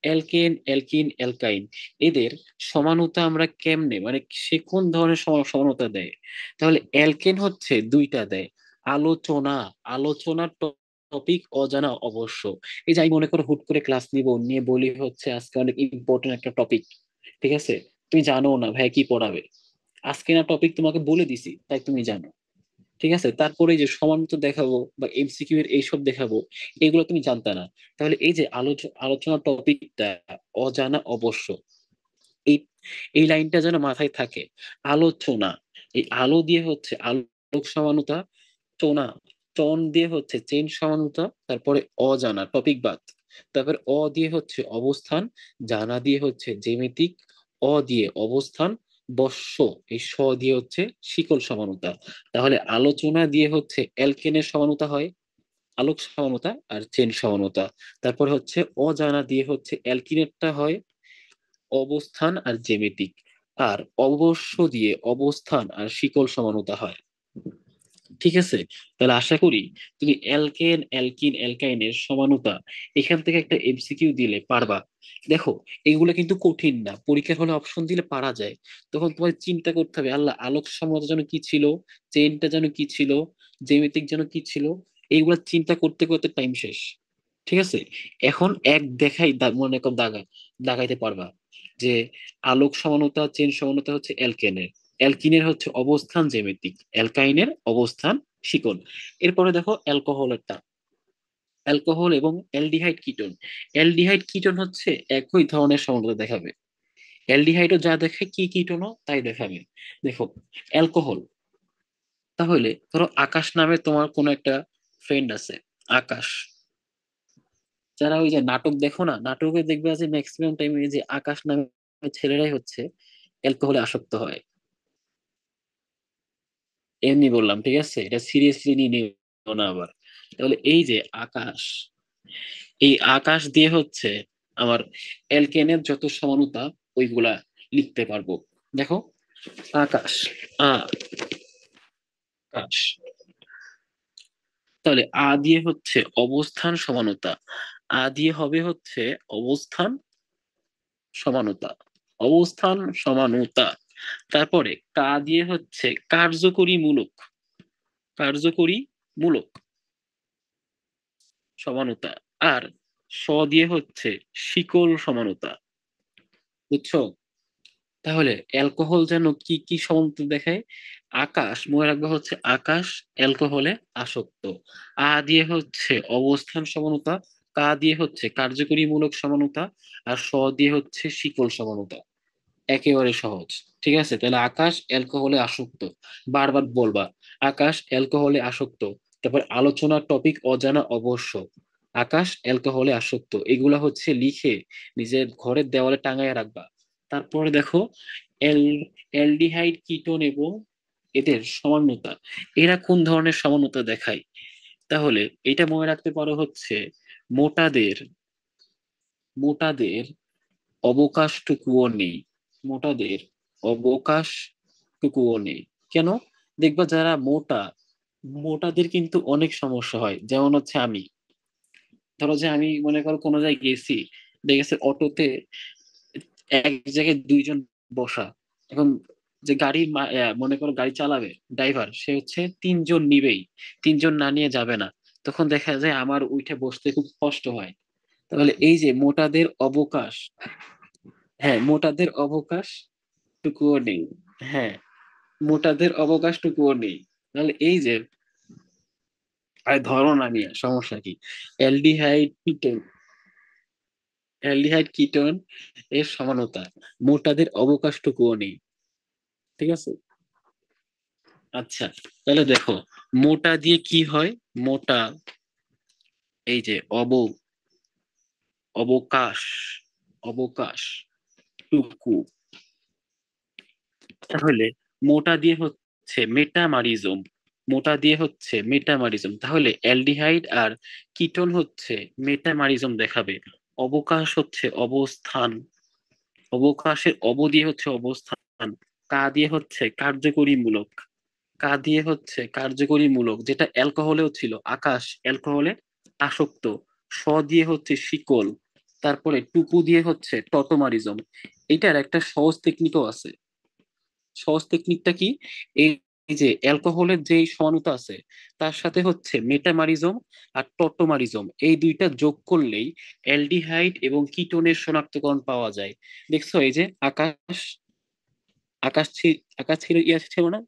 অ্যালকেন, অ্যালকিন, অ্যালকাইন, এদের সমানতা আমরা কেমনে, মানে সে কোন ধরনের সমানতা দেয়? তাহলে অ্যালকেন হচ্ছে দুইটা দেয়, আলোচনা, আলোচনার টপিক অজানা অবশ্য। এই যে আমি মনে করো হুট করে ক্লাস নিব, নিয়ে বলি হচ্ছে আজকে অনেক ইম্পর্টেন্ট একটা টপিক, ঠিক আছে? তুমি জানো না ভাই কি পড়াবে, আজকে না টপিক তোমাকে বলে দিছি তাই তুমি জানো, ঠিক আছে? তারপরে এই যে সমান্তর দেখাবো বা এমসিকিউ এর এইসব দেখাবো, এগুলো তুমি জানতা না। তাহলে এই যে আলোচনা টপিকটা অজানা অবশ্য, এই এই লাইনটা যেন মাথায় থাকে। আলোচনা, এই আলো দিয়ে হচ্ছে আলোক সমানুতা, চোনা, চন দিয়ে হচ্ছে চেন সমানুতা, তারপরে অজানা টপিক বাদ, তারপরে অ দিয়ে হচ্ছে অবস্থান, জানা দিয়ে হচ্ছে জ্যামিতিক, অ দিয়ে অবস্থান, বর্ষ, এই স দিয়ে হচ্ছে শিকল সমানুতা। তাহলে আলোচনা দিয়ে হচ্ছে অ্যালকেনের সমানুতা হয় আলোক সমানুতা আর চেন সমানুতা। তারপরে হচ্ছে অজানা দিয়ে হচ্ছে অ্যালকিনেটটা হয় অবস্থান আর জ্যামিতিক। আর অবশ্য দিয়ে অবস্থান আর শিকল সমানুতা হয়, ঠিক আছে? তাহলে আশা করি তুমি অ্যালকেন, অ্যালকিন, অ্যালকাইনের সমানুতা এখান থেকে একটা এমসিকিউ দিলে পারবা। দেখো, এগুলো কিন্তু কঠিন না, পরীক্ষার হলে অপশন দিলে পারা যায়। তখন তোমার চিন্তা করতে হবে, আল্লাহ আলোক সমানুতা যেন কি ছিল, চেনটা যেন কি ছিল, জ্যামিতিক যেন কি ছিল, এইগুলা চিন্তা করতে করতে টাইম শেষ, ঠিক আছে? এখন এক দেখাই মনে কর দাগাইতে পারবা যে আলোক সমানুতা, চেন সমানুতা হচ্ছে অ্যালকেনের, অ্যালকিনের হচ্ছে অবস্থান জ্যামিতিক, অ্যালকাইনের অবস্থান শিকল। এরপরে দেখো অ্যালকোহলেরটা, অ্যালকোহল এবং অ্যালডিহাইড কিটোন। অ্যালডিহাইড কিটোন হচ্ছে একই ধরনের সমানুতা দেখাবে, অ্যালডিহাইডও যা দেখে কি কিটোনও তাই দেখাবে। দেখো, অ্যালকোহল, তাহলে ধরো আকাশ নামে তোমার কোনো একটা ফ্রেন্ড আছে, আকাশ। যারা ওই যে নাটক দেখো না, নাটকে দেখবে যে ম্যাক্সিমাম টাইমে যে আকাশ নামে ছেলেরাই হচ্ছে অ্যালকোহলে আসক্ত হয়। এমনি বললাম, ঠিক আছে? এটা সিরিয়াসলি নিয়ে নিও না আবার। তাহলে এই যে আকাশ, এই আকাশ দিয়ে হচ্ছে আমার অ্যালকেনের যত সমানুতা ওইগুলা লিখতে পারবো। দেখো, আকাশ, আকাশ, তাহলে আ দিয়ে হচ্ছে অবস্থান সমানুতা, আ দিয়ে হবে হচ্ছে অবস্থান সমানুতা, অবস্থান সমানুতা। তারপরে কা দিয়ে হচ্ছে কার্যকরী মূলক, কার্যকরী মূলক সমানুতা। আর স দিয়ে হচ্ছে শিকল সমানুতা, বুঝছো? তাহলে অ্যালকোহল যেন কি কি সমানুতা দেখায়? আকাশ, মনে রাখবে হচ্ছে আকাশ অ্যালকোহলে আসক্ত। আ দিয়ে হচ্ছে অবস্থান সমানুতা, কা দিয়ে হচ্ছে কার্যকরী মূলক সমানুতা, আর স দিয়ে হচ্ছে শিকল সমানুতা। একেবারে সহজ, ঠিক আছে? তাহলে আকাশ অ্যালকোহলে আসক্ত, বারবার বলবা, আকাশ অ্যালকোহলে আসক্ত। তারপর আলোচনার টপিক অজানা অবশ্য, আকাশ অ্যালকোহলে আসক্ত, এগুলা হচ্ছে লিখে নিজের ঘরের দেওয়ালে টাঙায় রাখবা। তারপরে দেখো, এল অ্যালডিহাইড কিটোন এবং এদের সমানুতা, এরা কোন ধরনের সমানুতা দেখায়? তাহলে এটা মনে রাখতে পারো হচ্ছে মোটাদের, মোটাদের অবকাশটুকুও নেই, মোটাদের অবকাশটুকুও নেই। কেন? দেখবা যারা মোটা, মোটাদের কিন্তু অনেক সমস্যা হয়। যেমন হচ্ছে আমি, ধরো যে আমি মনে করো কোনো জায়গায় গেছি, দেখেছি অটোতে এক জায়গায় দুইজন বসা, এখন যে গাড়ির মনে করো গাড়ি চালাবে ড্রাইভার, সে হচ্ছে তিনজন নিবেই, তিনজন না নিয়ে যাবে না। তখন দেখা যায় আমার উঠে বসতে খুব কষ্ট হয়। তাহলে এই যে মোটাদের অবকাশ, হ্যাঁ মোটাদের অবকাশ টুকুও নেই, হ্যাঁ মোটাদের অবকাশটুকুও নেই। তাহলে এই যে, আরে ধরো না নিয়ে সমস্যা কি, অ্যালডিহাইড কিটোন, অ্যালডিহাইড কিটোন এর সমানতা, মোটাদের অবকাশটুকুও নেই, ঠিক আছে? আচ্ছা, তাহলে দেখো, মোটা দিয়ে কি হয়? মোটা, এই যে অবকাশ, অবকাশ টুকু, তাহলে মোটা দিয়ে হচ্ছে মেটামারিজম, মোটা দিয়ে হচ্ছে মেটামারিজম। তাহলে অ্যালডিহাইড আর কিটোন হচ্ছে মেটামারিজম দেখাবে। অবকাশ হচ্ছে অবস্থান, অবকাশের অব দিয়ে হচ্ছে অবস্থান, কা দিয়ে হচ্ছে কার্যকরী মূলক, কা দিয়ে হচ্ছে কার্যকরী মূলক, যেটা অ্যালকোহলেও ছিল, আকাশ অ্যালকোহলে আসক্ত। স দিয়ে হচ্ছে শিকল। তারপরে টুকু দিয়ে হচ্ছে টটোমারিজম। এটার একটা সহজ টেকনিকও আছে। সহজ টেকনিকটা কি? এই এই যে অ্যালকোহলের যে সমানুতা আছে, তার সাথে হচ্ছে মেটামারিজম আর টটোমারিজম, এই দুইটা যোগ করলেই অ্যালডিহাইড এবং কিটোনের শনাক্তকরণ পাওয়া যায়। দেখছো এই যে আকাশ, আকাশ ছিল, ইয়া ছিল না,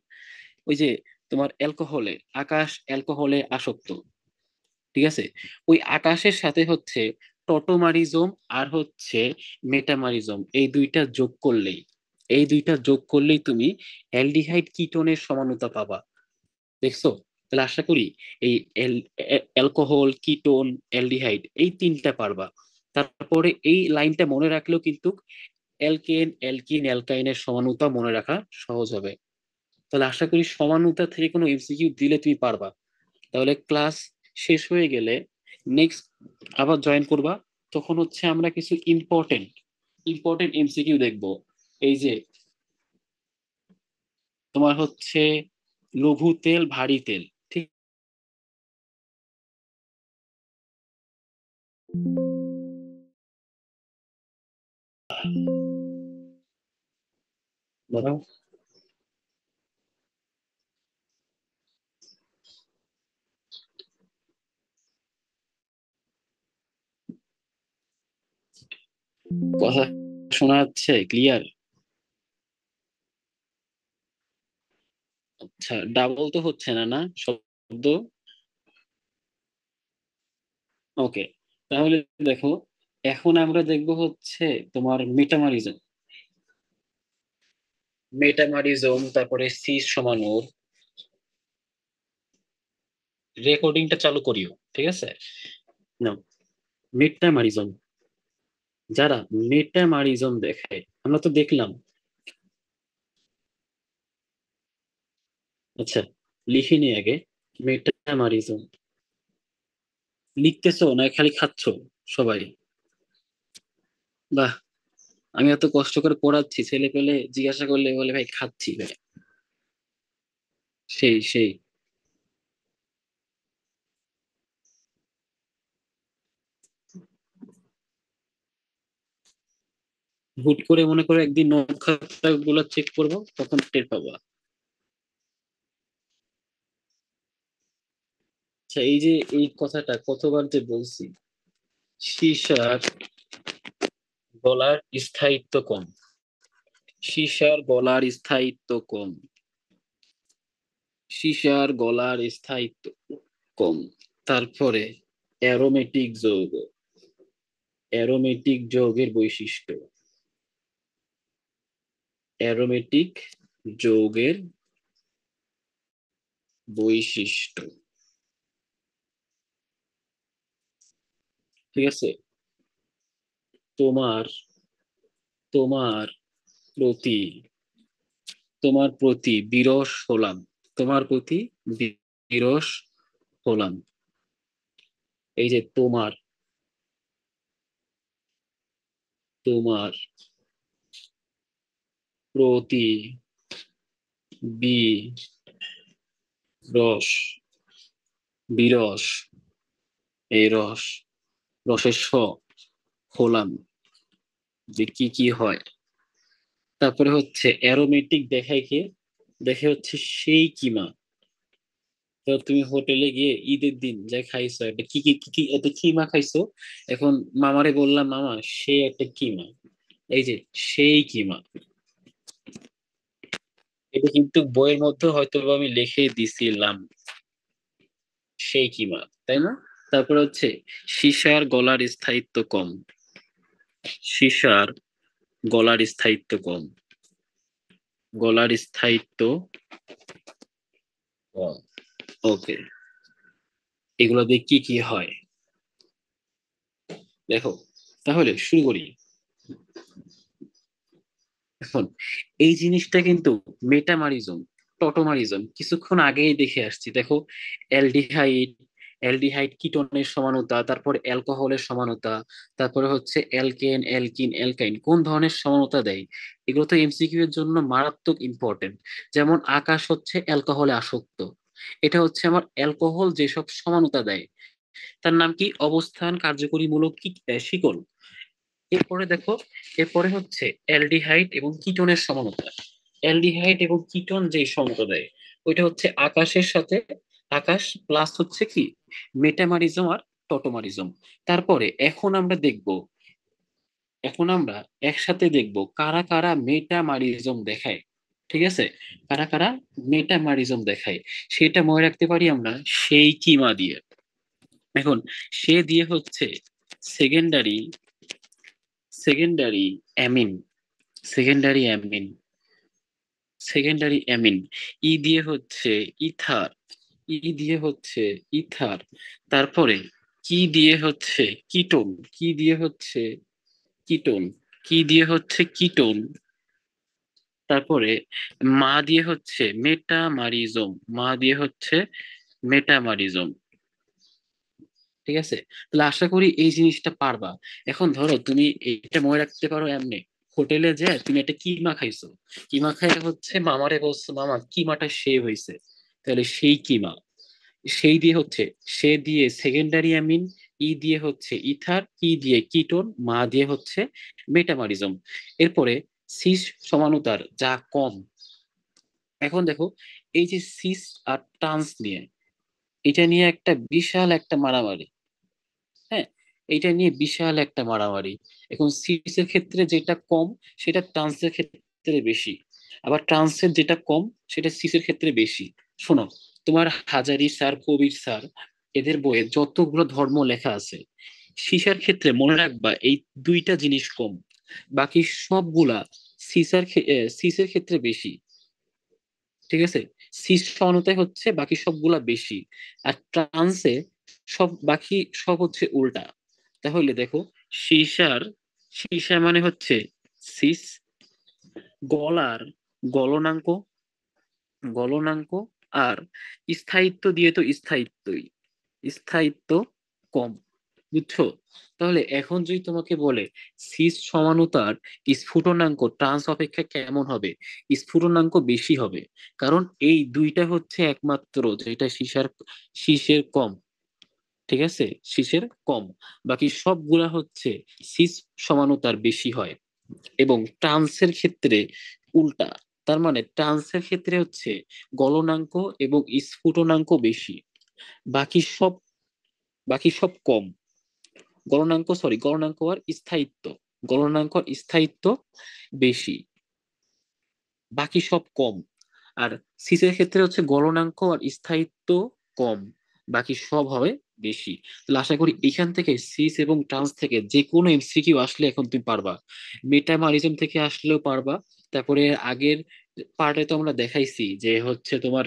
ওই যে তোমার অ্যালকোহলে, আকাশ অ্যালকোহলে আসক্ত, ঠিক আছে? ওই আকাশের সাথে হচ্ছে টটোমারিজম আর হচ্ছে মেটামারিজম, এই দুইটা যোগ করলেই তুমি অ্যালডিহাইড কিটোনের সমানুতা পাবা। দেখছো? তাহলে আশা করি এই অ্যালকোহল, কিটোন, অ্যালডিহাইড এই তিনটা পারবা। তারপরে এই লাইনটা মনে রাখলেও কিন্তু অ্যালকেন, অ্যালকিন, অ্যালকাইনের সমানুতা মনে রাখা সহজ হবে। তাহলে আশা করি সমানুতা থেকে কোনো এমসিকিউ দিলে তুমি পারবা। তাহলে ক্লাস শেষ হয়ে গেলে নেক্সট আবার জয়েন করবা। তখন হচ্ছে আমরা কিছু ইম্পর্টেন্ট ইম্পর্টেন্ট এমসিকিউ দেখবো। এই যে তোমার হচ্ছে লঘু তেল, ভারী তেল, ঠিক? বলো। কথা শোনা যাচ্ছে ক্লিয়ার? আচ্ছা, ডাবল তো হচ্ছে না, না শব্দ? ওকে, তাহলে দেখো, এখন আমরা দেখবো হচ্ছে তোমার মেটামারিজম। তারপরে সি সমান ওর, রেকর্ডিংটা চালু করিও, ঠিক আছে? না, মেটামারিজম, যারা মেটামারিজম দেখায়, আমরা তো দেখলাম। আচ্ছা, লিখে নি আগে, মেটামারিজম। লিখতেছো না খালি খাচ্ছো সবাই? বাহ, আমি এত কষ্ট করে পড়াচ্ছি, ছেলে পেলে জিজ্ঞাসা করলে বলে ভাই খাচ্ছি ভাই। সেই সেই। হুট করে মনে করো একদিন নোট খাতা গুলো চেক করবো, তখন টের পাবা। আচ্ছা, এই যে এই কথাটা কতবার যে বলছি, সীসার গলার স্থায়িত্ব কম, সীসার গলার স্থায়িত্ব কম, সীসার গলার স্থায়িত্ব কম। তারপরে অ্যারোমেটিক যৌগ, অ্যারোমেটিক যৌগের বৈশিষ্ট্য, অ্যারোমেটিক যৌগের বৈশিষ্ট্য, ঠিক আছে? তোমার তোমার প্রতি তোমার প্রতি বিরস হলাম, তোমার প্রতি বিরস হলাম। এই যে তোমার, তোমার প্রতি বিরস, বিরস, এই রস, রসের হলাম, যে কি কি হয়। তারপরে হচ্ছে অ্যারোমেটিক দেখায় কি? দেখে হচ্ছে সেই কিমা। তো তুমি হোটেলে গিয়ে ঈদের দিন যা খাইছো, একটা কি কি কি কি একটা কিমা খাইছো, এখন মামারে বললাম মামা সে একটা কিমা, এই যে সেই কিমা, এটা কিন্তু বইয়ের মধ্যে হয়তো বা আমি লিখে দিছিলাম, সেই কিমা, তাই না? তারপর হচ্ছে সীসার গলার স্থায়িত্ব কম, সীসার গলার স্থায়িত্ব কম, গলার স্থায়িত্ব কম। ওকে, এগুলো দিয়ে কি কি হয় দেখো। তাহলে শুরু করি। এখন এই জিনিসটা কিন্তু মেটামারিজম, টটোমারিজম কিছুক্ষণ আগেই দেখে আসছি। দেখো, অ্যালডিহাইড, অ্যালডিহাইড কিটোনের সমানতা, তারপরে অ্যালকোহলের সমানতা, তারপরে হচ্ছে অ্যালকেন, অ্যালকিন, অ্যালকাইন কোন ধরনের সমানতা দেয়। এগুলো তো এমসিকিউ এর জন্য মারাত্মক ইম্পর্টেন্ট। যেমন আকাশ হচ্ছে অ্যালকোহলে আসক্ত, এটা হচ্ছে আমার অ্যালকোহল যেসব সমানতা দেয় তার নাম কি? অবস্থান কার্যকরীমূলক কি শিকল। এরপরে দেখো, এরপরে হচ্ছে অ্যালডিহাইড এবং কিটোনের সমানতা। অ্যালডিহাইড এবং কিটোন যে সমতা দেয় ওইটা হচ্ছে আকাশের সাথে আকাশ প্লাস হচ্ছে কি মেটামারিজম আর টটোমারিজম। তারপরে এখন আমরা একসাথে দেখব কারা কারা মেটামারিজম দেখায়। ঠিক আছে, কারা কারা মেটামারিজম দেখায় সেটা মনে রাখতে পারি আমরা সেই কিমা দিয়ে। এখন সে দিয়ে হচ্ছে secondary secondary amine secondary amine secondary amine. E দিয়ে হচ্ছে ইথার ই দিয়ে হচ্ছে ইথার। তারপরে কি দিয়ে হচ্ছে কিটোন কি দিয়ে হচ্ছে কিটোন কি দিয়ে হচ্ছে কিটোন। তারপরে মা দিয়ে হচ্ছে মেটামারিজম। ঠিক আছে, তাহলে আশা করি এই জিনিসটা পারবা। এখন ধরো তুমি এটা মনে রাখতে পারো এমনি, হোটেলে যে তুমি একটা কিমা খাইছো, কিমা খাই হচ্ছে মামারে বলছো মামা কিমাটা সে হয়েছে, তাহলে সেই কিমা সেই দিয়ে হচ্ছে সে দিয়ে সেকেন্ডারি অ্যামিন, ই দিয়ে হচ্ছে ইথার, কি দিয়ে কিটোন, মা দিয়ে হচ্ছে মেটামারিজম। এরপরে সিস সমানুতার যা কম। এখন দেখো, এই যে সিস আর ট্রান্স নিয়ে, এটা নিয়ে একটা বিশাল একটা মারামারি। হ্যাঁ, এটা নিয়ে বিশাল একটা মারামারি। এখন সিরিজের ক্ষেত্রে যেটা কম সেটা ট্রান্সের ক্ষেত্রে বেশি, আবার ট্রান্সের যেটা কম সেটা সিসের ক্ষেত্রে বেশি। শোনো, তোমার হাজারি স্যার, কবির স্যার এদের বইয়ে যতগুলো ধর্ম লেখা আছে, সিসার ক্ষেত্রে মনে রাখবা এই দুইটা জিনিস কম, বাকি সবগুলা সিসের ক্ষেত্রে বেশি। ঠিক আছে, সিস সমানতায় হচ্ছে বাকি সবগুলা বেশি, আর ট্রান্সে বাকি সব হচ্ছে উল্টা। তাহলে দেখো, সীসার সীসা মানে হচ্ছে সিস, গলার গলনাঙ্ক গলনাঙ্ক, আর স্থায়িত্ব দিয়ে তো স্থায়িত্ব কম। বুঝছো? তাহলে এখন যদি তোমাকে বলে সিস সমানুতার স্ফুটনাঙ্ক ট্রান্স অপেক্ষা কেমন হবে, স্ফুটনাঙ্ক বেশি হবে। কারণ এই দুইটা হচ্ছে একমাত্র যেটা সীসের কম। ঠিক আছে, সীসের কম, বাকি সবগুলা হচ্ছে সিস সমানুতার বেশি হয়। এবং ট্রান্সের ক্ষেত্রে উল্টা, তার মানে ট্রান্সের ক্ষেত্রে হচ্ছে গলনাঙ্ক এবং স্ফুটনাঙ্ক বেশি, বাকি সব বাকি সব কম। গলনাঙ্ক আর স্থায়িত্ব বেশি, বাকি সব কম। আর সিসের ক্ষেত্রে হচ্ছে গলনাঙ্ক আর স্থায়িত্ব কম, বাকি সব হবে বেশি। তাহলে আশা করি এখান থেকে সিস এবং ট্রান্স থেকে যে কোনো এমসিকিউ আসলে এখন তুমি পারবা, মেটামারিজম থেকে আসলেও পারবা। তারপরে আগের পার্টে তো আমরা দেখাইছি যে হচ্ছে তোমার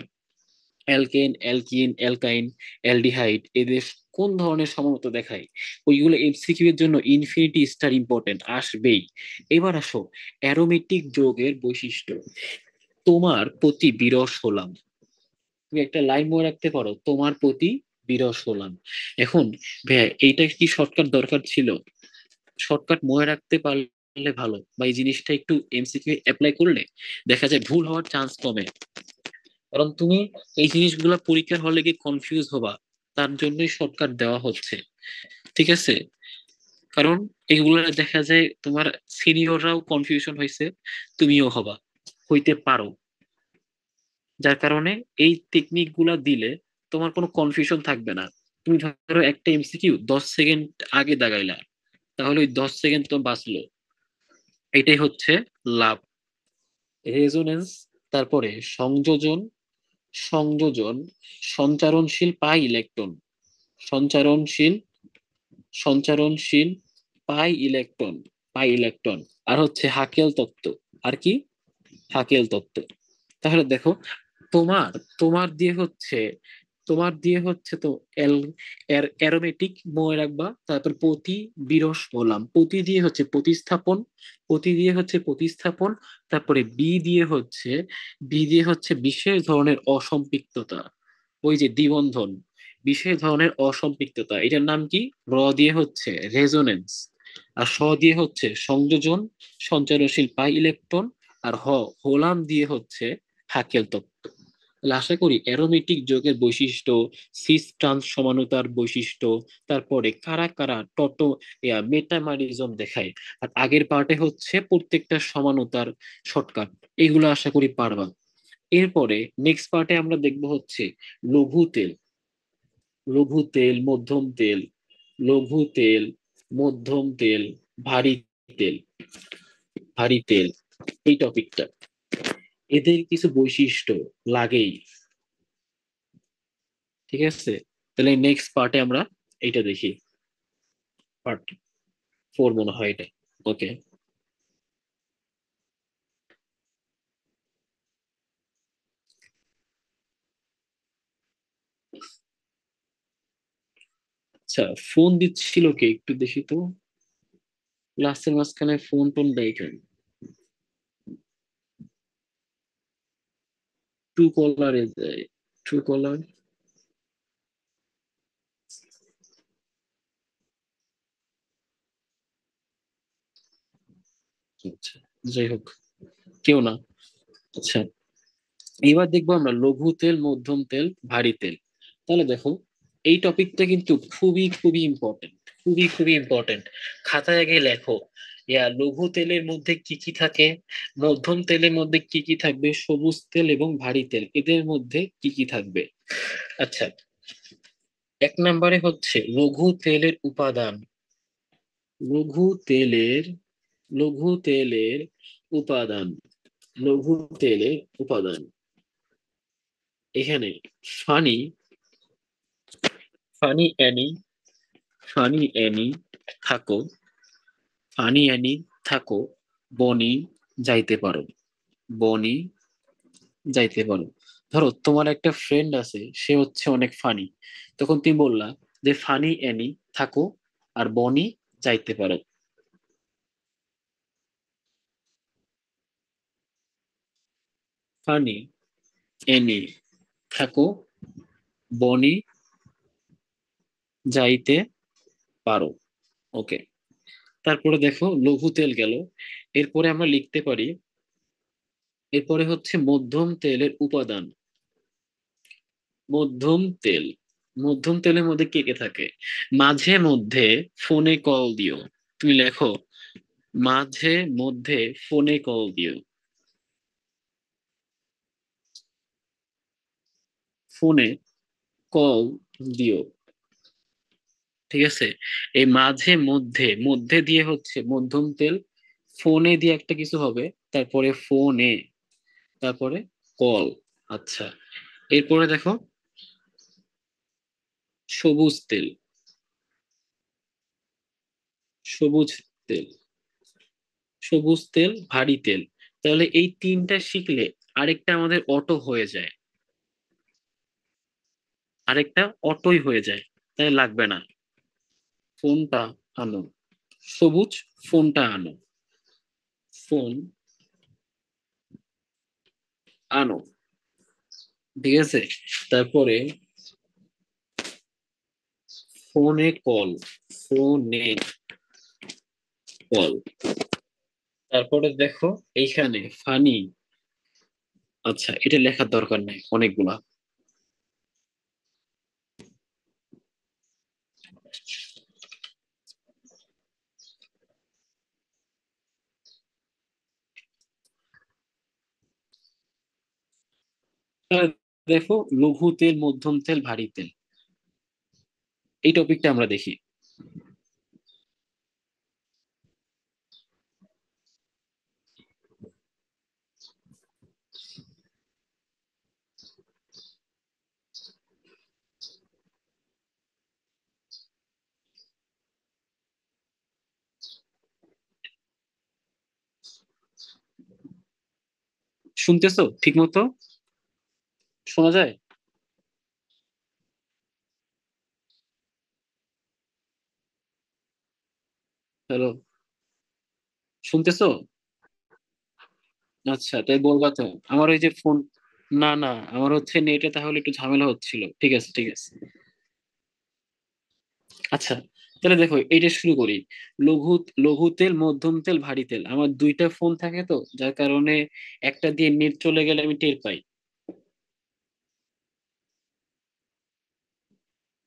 অ্যালকেন, অ্যালকিন, অ্যালকাইন, অ্যালডিহাইড এদের কোন ধরনের সমানতা দেখায়, ওইগুলো এমসিকিউ এর জন্য ইনফিনিটি স্টার ইম্পর্টেন্ট আসবেই। এবার আসো অ্যারোমেটিক যৌগের বৈশিষ্ট্য। তোমার প্রতি বিরস হলাম, তুমি একটা লাইন মনে রাখতে পারো, তোমার প্রতি বিরস হলাম। এখন ভাইয়া এইটা কি শর্টকাট দরকার ছিল? শর্টকাট মনে রাখতে পারলে ভালো, বা এই জিনিসটা একটু এমসিকিউ অ্যাপ্লাই করলে দেখা যায় ভুল হওয়ার চান্স কমে। কারণ তুমি এই জিনিসগুলো পরীক্ষার হলে গিয়ে কনফিউজ হবা, তার জন্যই শর্টকাট দেওয়া হচ্ছে। ঠিক আছে, কারণ এগুলো দেখা যায় তোমার সিনিয়ররাও কনফিউশন হয়েছে, তুমিও হইতে পারো। যার কারণে এই টেকনিক গুলা দিলে তোমার কোনো কনফিউশন থাকবে না। তুমি ধরো একটা এমসিকিউ 10 সেকেন্ড আগে দাগাইলা, তাহলে ওই 10 সেকেন্ড তো বাঁচলো। এটাই হচ্ছে লাভ। রেজোনেন্স, তারপরে সংযোজন সংযোজন সঞ্চারণশীল সঞ্চারণশীল সঞ্চারণশীল পাই ইলেকট্রন, আর হচ্ছে হাকেল তত্ত্ব। আর কি? হাকেল তত্ত্ব। তাহলে দেখো, তোমার তোমার দিয়ে হচ্ছে তোমার দিয়ে হচ্ছে তো এল অ্যারোমেটিক মনে রাখবা। তারপর বিরস বললাম, প্রতিস্থাপন। তারপরে বি দিয়ে হচ্ছে বিশেষ ধরনের অসম্পৃক্ততা, ওই যে দ্বিবন্ধন, বিশেষ ধরনের অসম্পৃক্ততা, এটার নাম কি? র দিয়ে হচ্ছে রেজোনেন্স, আর স দিয়ে হচ্ছে সংযোজন, সঞ্চারশীল পাই ইলেকট্রন, আর হোলাম দিয়ে হচ্ছে হাকেল তত্ত্ব। তাহলে আশা করি অ্যারোমেটিক যৌগের বৈশিষ্ট্য, সিস ট্রান্স সমানতার বৈশিষ্ট্য, তারপরে কারা কারা মেটামারিজম দেখায়, আর আগের পার্টে হচ্ছে প্রত্যেকটা সমানতার শর্টকাট, এগুলো আশা করি পারবা। এরপরে নেক্সট পার্টে আমরা দেখবো হচ্ছে লঘু তেল, লঘু তেল, মধ্যম তেল, লঘু তেল, মধ্যম তেল, ভারী তেল, ভারী তেল, এই টপিকটা, এদের কিছু বৈশিষ্ট্য লাগেই। ঠিক আছে, তাহলে নেক্সট পার্টে আমরা এইটা দেখি, পার্ট 4 মনে হয় এটা। ওকে। আচ্ছা, ফোন দিচ্ছিল কে একটু দেখি তো, ক্লাসের মাঝখানে ফোন টোন দেয় কেন? ট্রু কলারে দেয়, ট্রু কলার। আচ্ছা, যাই হোক, কেউ না। আচ্ছা, এবার দেখবো আমরা লঘু তেল, মধ্যম তেল, ভারী তেল। তাহলে দেখো, এই টপিকটা কিন্তু খুবই খুবই ইম্পর্টেন্ট, খুবই খুবই ইম্পর্টেন্ট। খাতায় আগে লেখো, লঘু তেলের মধ্যে কি কি থাকে, মধ্যম তেলের মধ্যে কি কি থাকবে, সবুজ তেল এবং ভারী তেল এদের মধ্যে কি কি থাকবে। আচ্ছা, এক নম্বরে হচ্ছে লঘু তেলের উপাদান, লঘু তেলের, লঘু তেলের উপাদান, লঘু তেলের উপাদান, এখানে ফানি, ফানি অ্যানি, ফানি অ্যানি থাকো, ফানি অ্যানি থাকো, বনি যাইতে পারো, বনি যাইতে পারো। ধরো তোমার একটা ফ্রেন্ড আছে, সে হচ্ছে অনেক ফানি, তখন তুমি বললা যে ফানি অ্যানি থাকো আর বনি যাইতে পারো। ফানি অ্যানি থাকো, বনি যাইতে পারো। ওকে। তারপরে দেখো লঘু তেল গেল, এরপরে আমরা লিখতে পারি, এরপরে হচ্ছে মধ্যম তেলের উপাদান, মধ্যম তেল, মধ্যম তেলের মধ্যে কে কে থাকে? মাঝে মধ্যে ফোনে কল দিও, তুমি লেখো মাঝে মধ্যে ফোনে কল দিও, ফোনে কল দিও। ঠিক আছে, এই মাঝে মধ্যে, মধ্যে দিয়ে হচ্ছে মধ্যম তেল, ফোনে দিয়ে একটা কিছু হবে, তারপরে ফোনে, তারপরে কল। আচ্ছা, এরপরে দেখো সবুজ তেল, সবুজ তেল, সবুজ তেল, ভারী তেল। তাহলে এই তিনটা শিখলে আরেকটা আমাদের অটো হয়ে যায়, আরেকটা অটোই হয়ে যায়, তাই লাগবে না। ফোনটা আনো, সবুজ, ফোনটা আনো, ফোন আনো। ঠিক আছে, তারপরে ফোনে কল, ফোনে কল। তারপরে দেখো এইখানে ফানি, আচ্ছা এটা লেখার দরকার নেই অনেকগুলা। তাহলে দেখো লঘু তেল, মধ্যম তেল, ভারী তেল, এই টপিকটা আমরা দেখি। শুনতেছো ঠিক মতো? শোনা যায়? হ্যালো, শুনতেছো? আচ্ছা, তাই বলবা তো। আমার ওই যে ফোন, না না, আমার হচ্ছে নেটে তাহলে একটু ঝামেলা হচ্ছিল। ঠিক আছে, ঠিক আছে। আচ্ছা, তাহলে দেখো এটা শুরু করি। লঘু লঘু তেল, মধ্যম তেল, ভারী তেল, আমার দুইটা ফোন থাকে তো, যার কারণে একটা দিয়ে নেট চলে গেলে আমি টের পাই।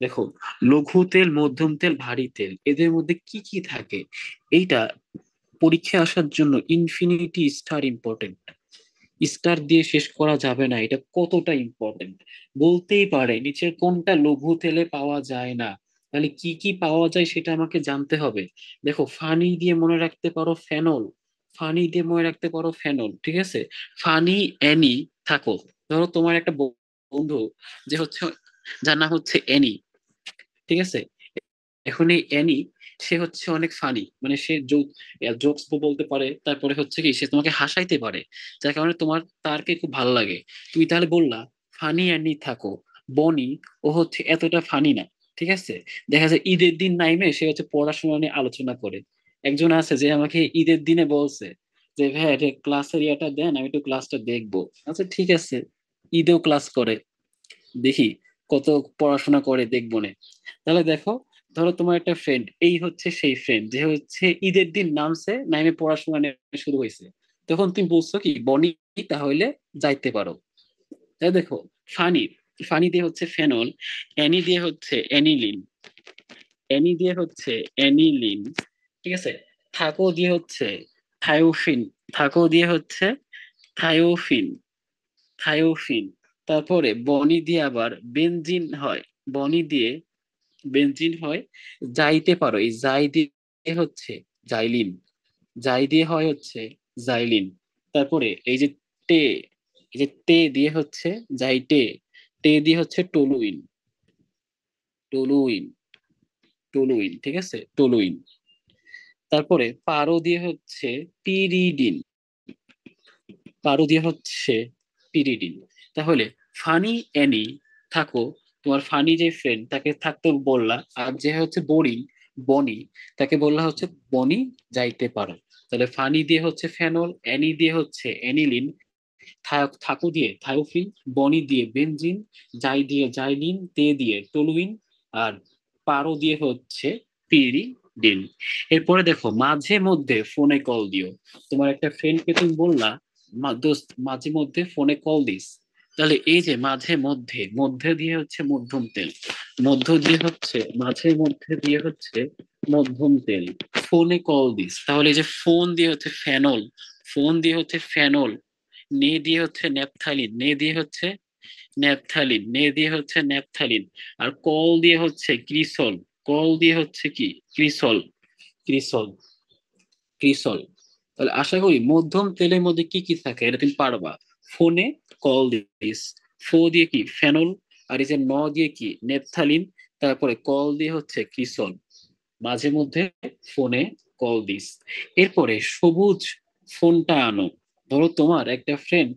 দেখো, লঘু তেল, মধ্যম তেল, ভারী তেল, এদের মধ্যে কি কি থাকে এইটা পরীক্ষায় আসার জন্য ইনফিনিটি স্টার ইম্পর্টেন্ট। স্টার দিয়ে শেষ করা যাবে না এটা কতটা ইম্পর্টেন্ট। বলতেই পারে নিচের কোনটা লঘু তেলে পাওয়া যায় না, তাহলে কি কি পাওয়া যায় সেটা আমাকে জানতে হবে। দেখো, ফানি দিয়ে মনে রাখতে পারো ফেনল, ফানি দিয়ে মনে রাখতে পারো ফেনল, ঠিক আছে। ফানি, অ্যানি, থাকো। ধরো তোমার একটা বন্ধু যে হচ্ছে, যার নাম হচ্ছে অ্যানি, ঠিক আছে। এখন এই অ্যানি, সে হচ্ছে অনেক ফানি, মানে সে জোকস বলতে পারে, তারপরে হচ্ছে কি সে তোমাকে হাসাইতে পারে, যার কারণে তোমার তারকে খুব ভালো লাগে। তুমি তাহলে বললা ফানি অ্যানি থাকো, বনি ও হচ্ছে এতটা ফানি না, ঠিক আছে। দেখা যায় ঈদের দিন নাইমে সে হচ্ছে পড়াশোনা নিয়ে আলোচনা করে। একজন আছে যে আমাকে ঈদের দিনে বলছে যে ভাই এটা ক্লাসের ইয়েটা দেন, আমি একটু ক্লাসটা দেখবো। আচ্ছা ঠিক আছে, ঈদেও ক্লাস করে, দেখি কত পড়াশোনা করে দেখবো নে। তাহলে দেখো, ধরো তোমার একটা ফ্রেন্ড, এই হচ্ছে সেই ফ্রেন্ড যে হচ্ছে ঈদের দিন নামছে, নামে পড়াশোনা নিয়ে শুরু হয়েছে। তখন তুমি বলছো কি বনি, তাহলে যাইতে পারো। তাই দেখো, ফানি, ফানি দিয়ে হচ্ছে ফেনল, অ্যানি দিয়ে হচ্ছে অ্যানিলিন, অ্যানি দিয়ে হচ্ছে অ্যানিলিন, ঠিক আছে। থাকো দিয়ে হচ্ছে থায়োফিন, থাকো দিয়ে হচ্ছে থায়োফিন, থায়োফিন। তারপরে বনি দিয়ে আবার বেনজিন হয়, বনি দিয়ে বেনজিন হয়। যাইতে পারো, এই যাই দিয়ে হচ্ছে জাইলিন, যাই দিয়ে হয় হচ্ছে জাইলিন। তারপরে এই যে টে, এই যে টে দিয়ে হচ্ছে যাইটে, টে দিয়ে হচ্ছে টলুইন, টলুইন, টলুইন, ঠিক আছে, টলুইন। তারপরে পারো দিয়ে হচ্ছে পিরিডিন, পারো দিয়ে হচ্ছে পিরিডিন। তাহলে ফানি অ্যানি থাকো, তোমার ফানি যে ফ্রেন্ড তাকে থাকতে বললা, আর যে হচ্ছে বোরিং বনি, তাকে বললা হচ্ছে বনি যাইতে পারো। তাহলে ফানি দিয়ে হচ্ছে ফেনল, অ্যানি দিয়ে হচ্ছে অ্যানিলিন, থাকু দিয়ে থায়োফিন, বনি দিয়ে বেনজিন, যাই দিয়ে জাইলিন, তে দিয়ে টলুইন, আর পারো দিয়ে হচ্ছে পিরিডিন। এরপরে দেখো, মাঝে মধ্যে ফোনে কল দিও। তোমার একটা ফ্রেন্ডকে তুমি বললা দোস্ত মাঝে মধ্যে ফোনে কল দিস, তাহলে এই যে মাঝে মধ্যে, মধ্যে দিয়ে হচ্ছে মধ্যম তেল, মধ্য দিয়ে হচ্ছে মাঝে মধ্যে দিয়ে হচ্ছে মধ্যম তেল, ফোনে কল দিস, তাহলে এই যে ফোন দিয়ে হচ্ছে ফেনল, ফোন দিয়ে হচ্ছে ফেনল, নে দিয়ে হচ্ছে ন্যাপথালিন, নে দিয়ে হচ্ছে ন্যাপথালিন, নে দিয়ে হচ্ছে ন্যাপথালিন। আর কল দিয়ে হচ্ছে ক্রিসল, কল দিয়ে হচ্ছে কি ক্রিসল, ক্রিসল, ক্রিসল। তাহলে আশা করি মধ্যম তেলের মধ্যে কি কি থাকে এটা তুমি পারবা। ফোনে কল দিস, ফো দিয়ে কি ফেনল, আর এই যে ন দিয়ে কি নেপথালিন, তারপরে কল দিয়ে হচ্ছে ক্রিসল, মাঝে মধ্যে ফোনে কল দিস। এরপরে সবুজ, ফোনটা আনো। ধরো তোমার একটা ফ্রেন্ড,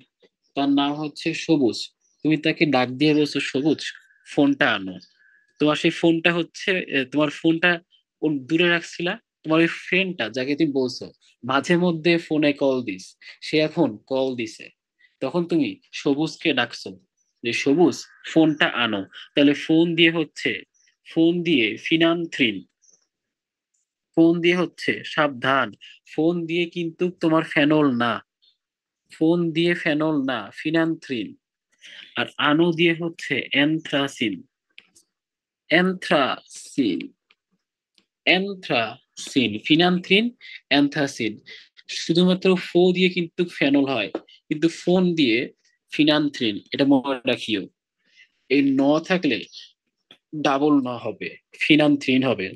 তার নাম হচ্ছে সবুজ, তুমি তাকে ডাক দিয়ে বলছো সবুজ ফোনটা আনো। তোমার সেই ফোনটা হচ্ছে তোমার ফোনটা দূরে রাখছিলা, তোমার ওই ফ্রেন্ডটা যাকে তুমি বলছো মাঝে মধ্যে ফোনে কল দিস, সে এখন কল দিছে, তখন তুমি সবুজকে ডাকছো যে সবুজ ফোনটা আনো। তাহলে ফোন দিয়ে হচ্ছে, ফোন দিয়ে ফিনান্থ্রিন, ফোন দিয়ে হচ্ছে সাবধান, ফোন দিয়ে কিন্তু তোমার ফেনল না, ফোন দিয়ে ফেনল না, ফিনান্থ্রিন। আর আনো দিয়ে হচ্ছে অ্যানথ্রাসিন, অ্যানথ্রাসিন, অ্যানথ্রাসিন, ফিনান্থ্রিন, অ্যানথ্রাসিন। শুধুমাত্র ফো দিয়ে কিন্তু ফেনল হয়, কিন্তু ফোন দিয়ে ফিনান্থ্রিন, এটা মনে রাখিও। এই ন থাকলে ডাবল ন হবে, ফিনান্থ্রিন হবে।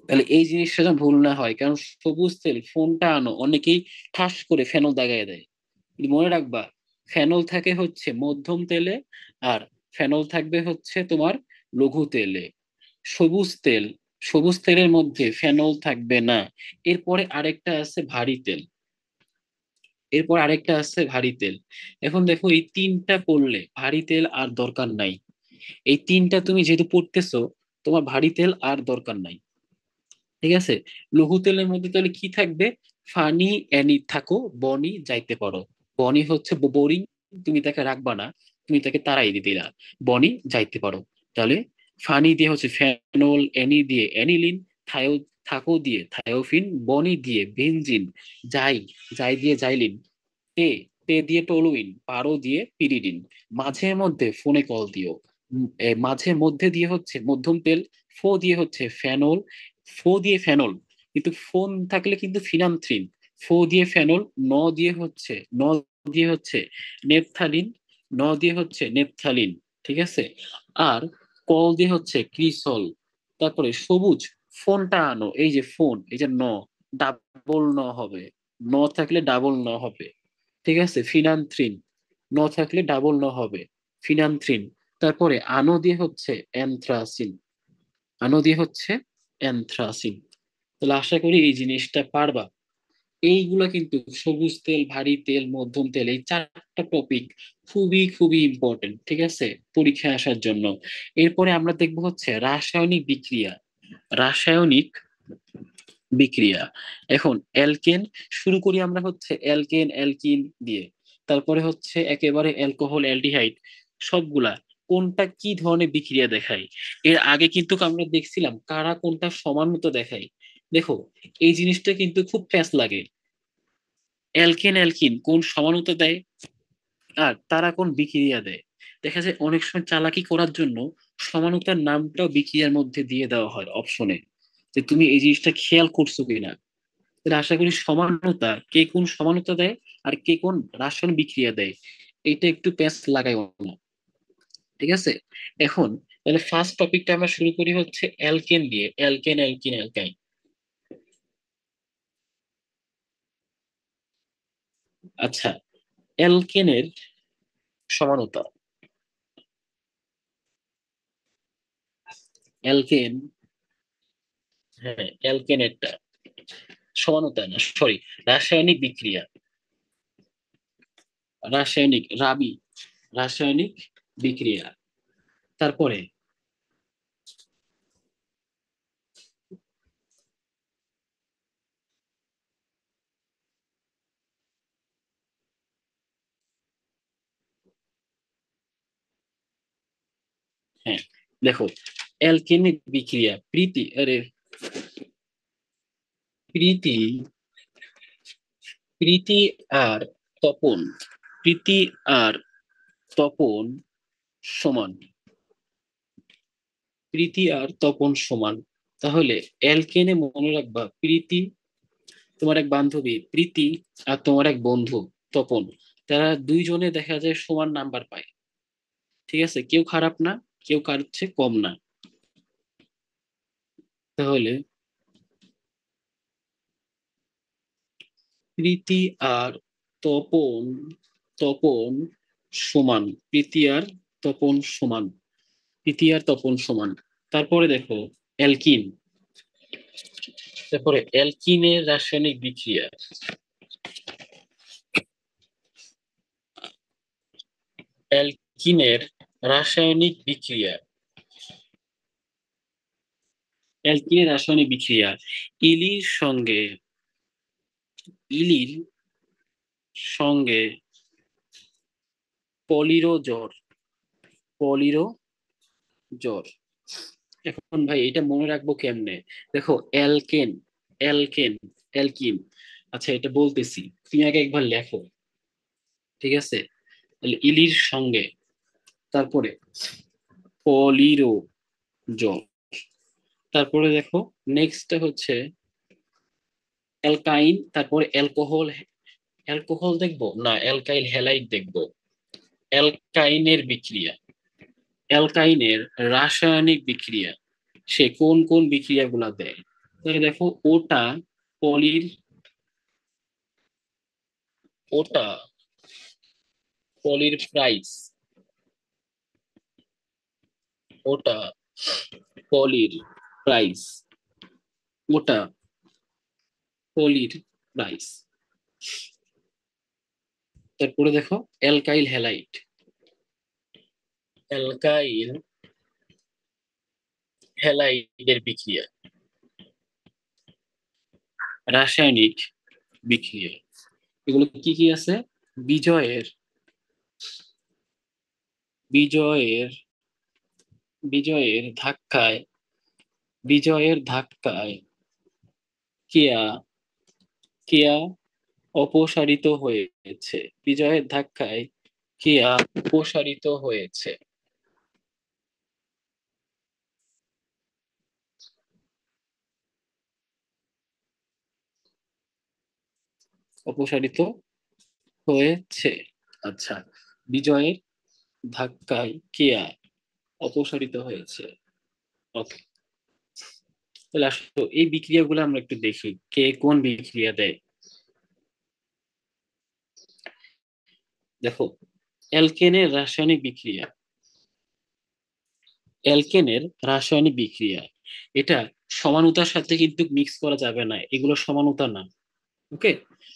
তাহলে এই জিনিসটা যেন ভুল না হয়, কারণ সবুজ তেল ফোনটা আনো অনেকেই ঠাস করে ফেনল দাগায় দেয়। কিন্তু মনে রাখবা, ফেনল থাকে হচ্ছে মধ্যম তেলে, আর ফেনল থাকবে হচ্ছে তোমার লঘু তেলে। সবুজ তেল, সবুজ তেলের মধ্যে ফেনল থাকবে না। এরপরে আরেকটা আছে ভারী তেল, এরপর আরেকটা আছে ভারী তেল। এখন দেখো, এই তিনটা পড়লে ভারী তেল আর দরকার নাই। এই তিনটা তুমি যেহেতু পড়তেছো, তোমার ভারী তেল আর দরকার নাই, ঠিক আছে। লঘু তেলের মধ্যে তাহলে কি থাকবে? ফানি অ্যানি থাকো, বনি যাইতে পারো। বনি হচ্ছে বোরিং, তুমি তাকে রাখবা না, তুমি তাকে তাড়াই দিলা, বনি যাইতে পারো। তাহলে ফানি দিয়ে হচ্ছে ফেনল, এনি দিয়ে অ্যানিলিন, থায়ো থাকো দিয়ে থায়োফিন, বনি দিয়ে বেনজিন, জাই জাই দিয়ে জাইলিন, তে তে দিয়ে টলুইন, পারো দিয়ে পিরিডিন। মাঝে মধ্যে ফোনে কল দিও। মাঝে মধ্যে দিয়ে হচ্ছে মধ্যম তেল, ফো দিয়ে হচ্ছে ফেনল, ফো দিয়ে ফেনল, কিন্তু ফোন থাকলে কিন্তু ফিনান্থ্রিন। ফো দিয়ে ফেনল, ন দিয়ে হচ্ছে ন দিয়ে হচ্ছে নেপথালিন, ন দিয়ে হচ্ছে নেপথালিন। ঠিক আছে। আর কল দিয়ে হচ্ছে ক্রিসল। তারপরে সবুজ, ফোনটা আনো, এই যে ফোন, এই যে ডাবল ন হবে, ন থাকলে ডাবল ন হবে। ঠিক আছে। ফিনান্থ্রিন, ন থাকলে ডাবল ন হবে, ফিনান্থ্রিন। তারপরে আনো দিয়ে হচ্ছে অ্যানথ্রাসিন, আনো দিয়ে হচ্ছে অ্যানথ্রাসিন। তাহলে আশা করি এই জিনিসটা পারবা। এইগুলা কিন্তু সবুজ তেল, ভারী তেল, মধ্যম তেল, এই চারটা টপিক খুবই খুবই ইম্পর্টেন্ট। ঠিক আছে, পরীক্ষায় আসার জন্য। এরপরে আমরা দেখবো হচ্ছে রাসায়নিক বিক্রিয়া। রাসায়নিক বিক্রিয়া। এখন অ্যালকেন, শুরু করি আমরা হচ্ছে অ্যালকেন অ্যালকিন দিয়ে। তারপরে হচ্ছে একেবারে অ্যালকোহল, অ্যালডিহাইড, সবগুলা কোনটা কি ধরনের বিক্রিয়া দেখায়। এর আগে কিন্তু আমরা দেখছিলাম কারা কোনটা সমানতা দেখায়। দেখো, এই জিনিসটা কিন্তু খুব প্যাচ লাগে। অ্যালকেন অ্যালকিন কোন সমানতা দেয়, আর তারা কোন বিক্রিয়া দেয়। দেখা যায় অনেক সময় চালাকি করার জন্য সমানতার নামটাও বিক্রিয়ার মধ্যে দিয়ে দেওয়া হয় অপশনে, যে তুমি এই জিনিসটা খেয়াল করছো কিনা। তাহলে আশা করি সমানতা, কে কোন সমানতা দেয় আর কে কোন রাসায়নিক বিক্রিয়া দেয়, এটা একটু প্যাচ লাগাই না। ঠিক আছে। এখন তাহলে ফার্স্ট টপিকটা আমরা শুরু করি হচ্ছে অ্যালকেন দিয়ে। Alkane alkyne অ্যালকাইন। আচ্ছা, অ্যালকেনের সমানতা, অ্যালকেন, হ্যাঁ অ্যালকেনেরটা সমানতা না, সরি, রাসায়নিক বিক্রিয়া, রাসায়নিক রাবি, রাসায়নিক বিক্রিয়া। তারপরে হ্যাঁ, দেখো, অ্যালকেনিক বিক্রিয়া, প্রীতি আরে প্রীতি, প্রীতি আর তপন, প্রীতি আর তপন সমান, প্রীতি আর তপন সমান। তাহলে অ্যালকেনে মনে রাখবা, প্রীতি তোমার এক বান্ধবী প্রীতি, আর তোমার এক বন্ধু তপন, তারা দুইজনে দেখা যায় সমান নাম্বার পায়। ঠিক আছে, কেউ খারাপ না, কেউ কার চেয়ে কম না। তাহলে প্রীতি আর তপন, তপন সমান, প্রীতি আর তপন সমান, প্রীতি আর তপন সমান। তারপরে দেখো অ্যালকিন, তারপরে অ্যালকিনের রাসায়নিক বিক্রিয়া, অ্যালকিনের রাসায়নিক বিক্রিয়া, অ্যালকিনের রাসায়নিক বিক্রিয়া, ইলির সঙ্গে, ইলির সঙ্গে পলিরো জ্বর, পলিরো জ্বর। এখন ভাই এটা মনে রাখবো কেমনে। দেখো অ্যালকেন, অ্যালকেন, অ্যালকিন, আচ্ছা এটা বলতেছি, তুমি আগে একবার লেখো। ঠিক আছে। তাহলে ইলির সঙ্গে, তারপরে পলিরো জ্বর। তারপরে দেখো নেক্সটটা হচ্ছে অ্যালকাইন, তারপরে অ্যালকোহল, অ্যালকোহল দেখবো না অ্যালকাইল হ্যালাইড দেখবো। অ্যালকাইনের বিক্রিয়া, অ্যালকাইনের রাসায়নিক বিক্রিয়া, সে কোন কোন বিক্রিয়াগুলা দেয়। তাহলে দেখো ওটা পলির, ওটা পলির প্রাইস, ওটা পলির প্রাইস, ওটা পলির প্রাইস। তারপরে দেখো অ্যালকাইল হ্যালাইড, অ্যালকাইল হ্যালাইডের বিক্রিয়া, রাসায়নিক বিক্রিয়া। এগুলো কি কি আছে, বিজয়ের, বিজয়ের বিজয়ের ধাক্কায় বিজয়ের ধাক্কায় কেয়া কেয়া অপসারিত হয়েছে। বিজয়ের ধাক্কায় কেয়া অপসারিত হয়েছে। অপসারিত হয়েছে। আচ্ছা, বিজয়ের ধাক্কায় কেয়া অপসারিত হয়েছে। ওকে, তাহলে আসলে এই বিক্রিয়াগুলো আমরা একটু দেখি, কে কোন বিক্রিয়া দেয়। দেখো, অ্যালকেনের রাসায়নিক বিক্রিয়া, অ্যালকেনের রাসায়নিক বিক্রিয়া, এটা সমানুতার সাথে কিন্তু মিক্স করা যাবে না, এগুলো সমানুতার নাম। ওকে,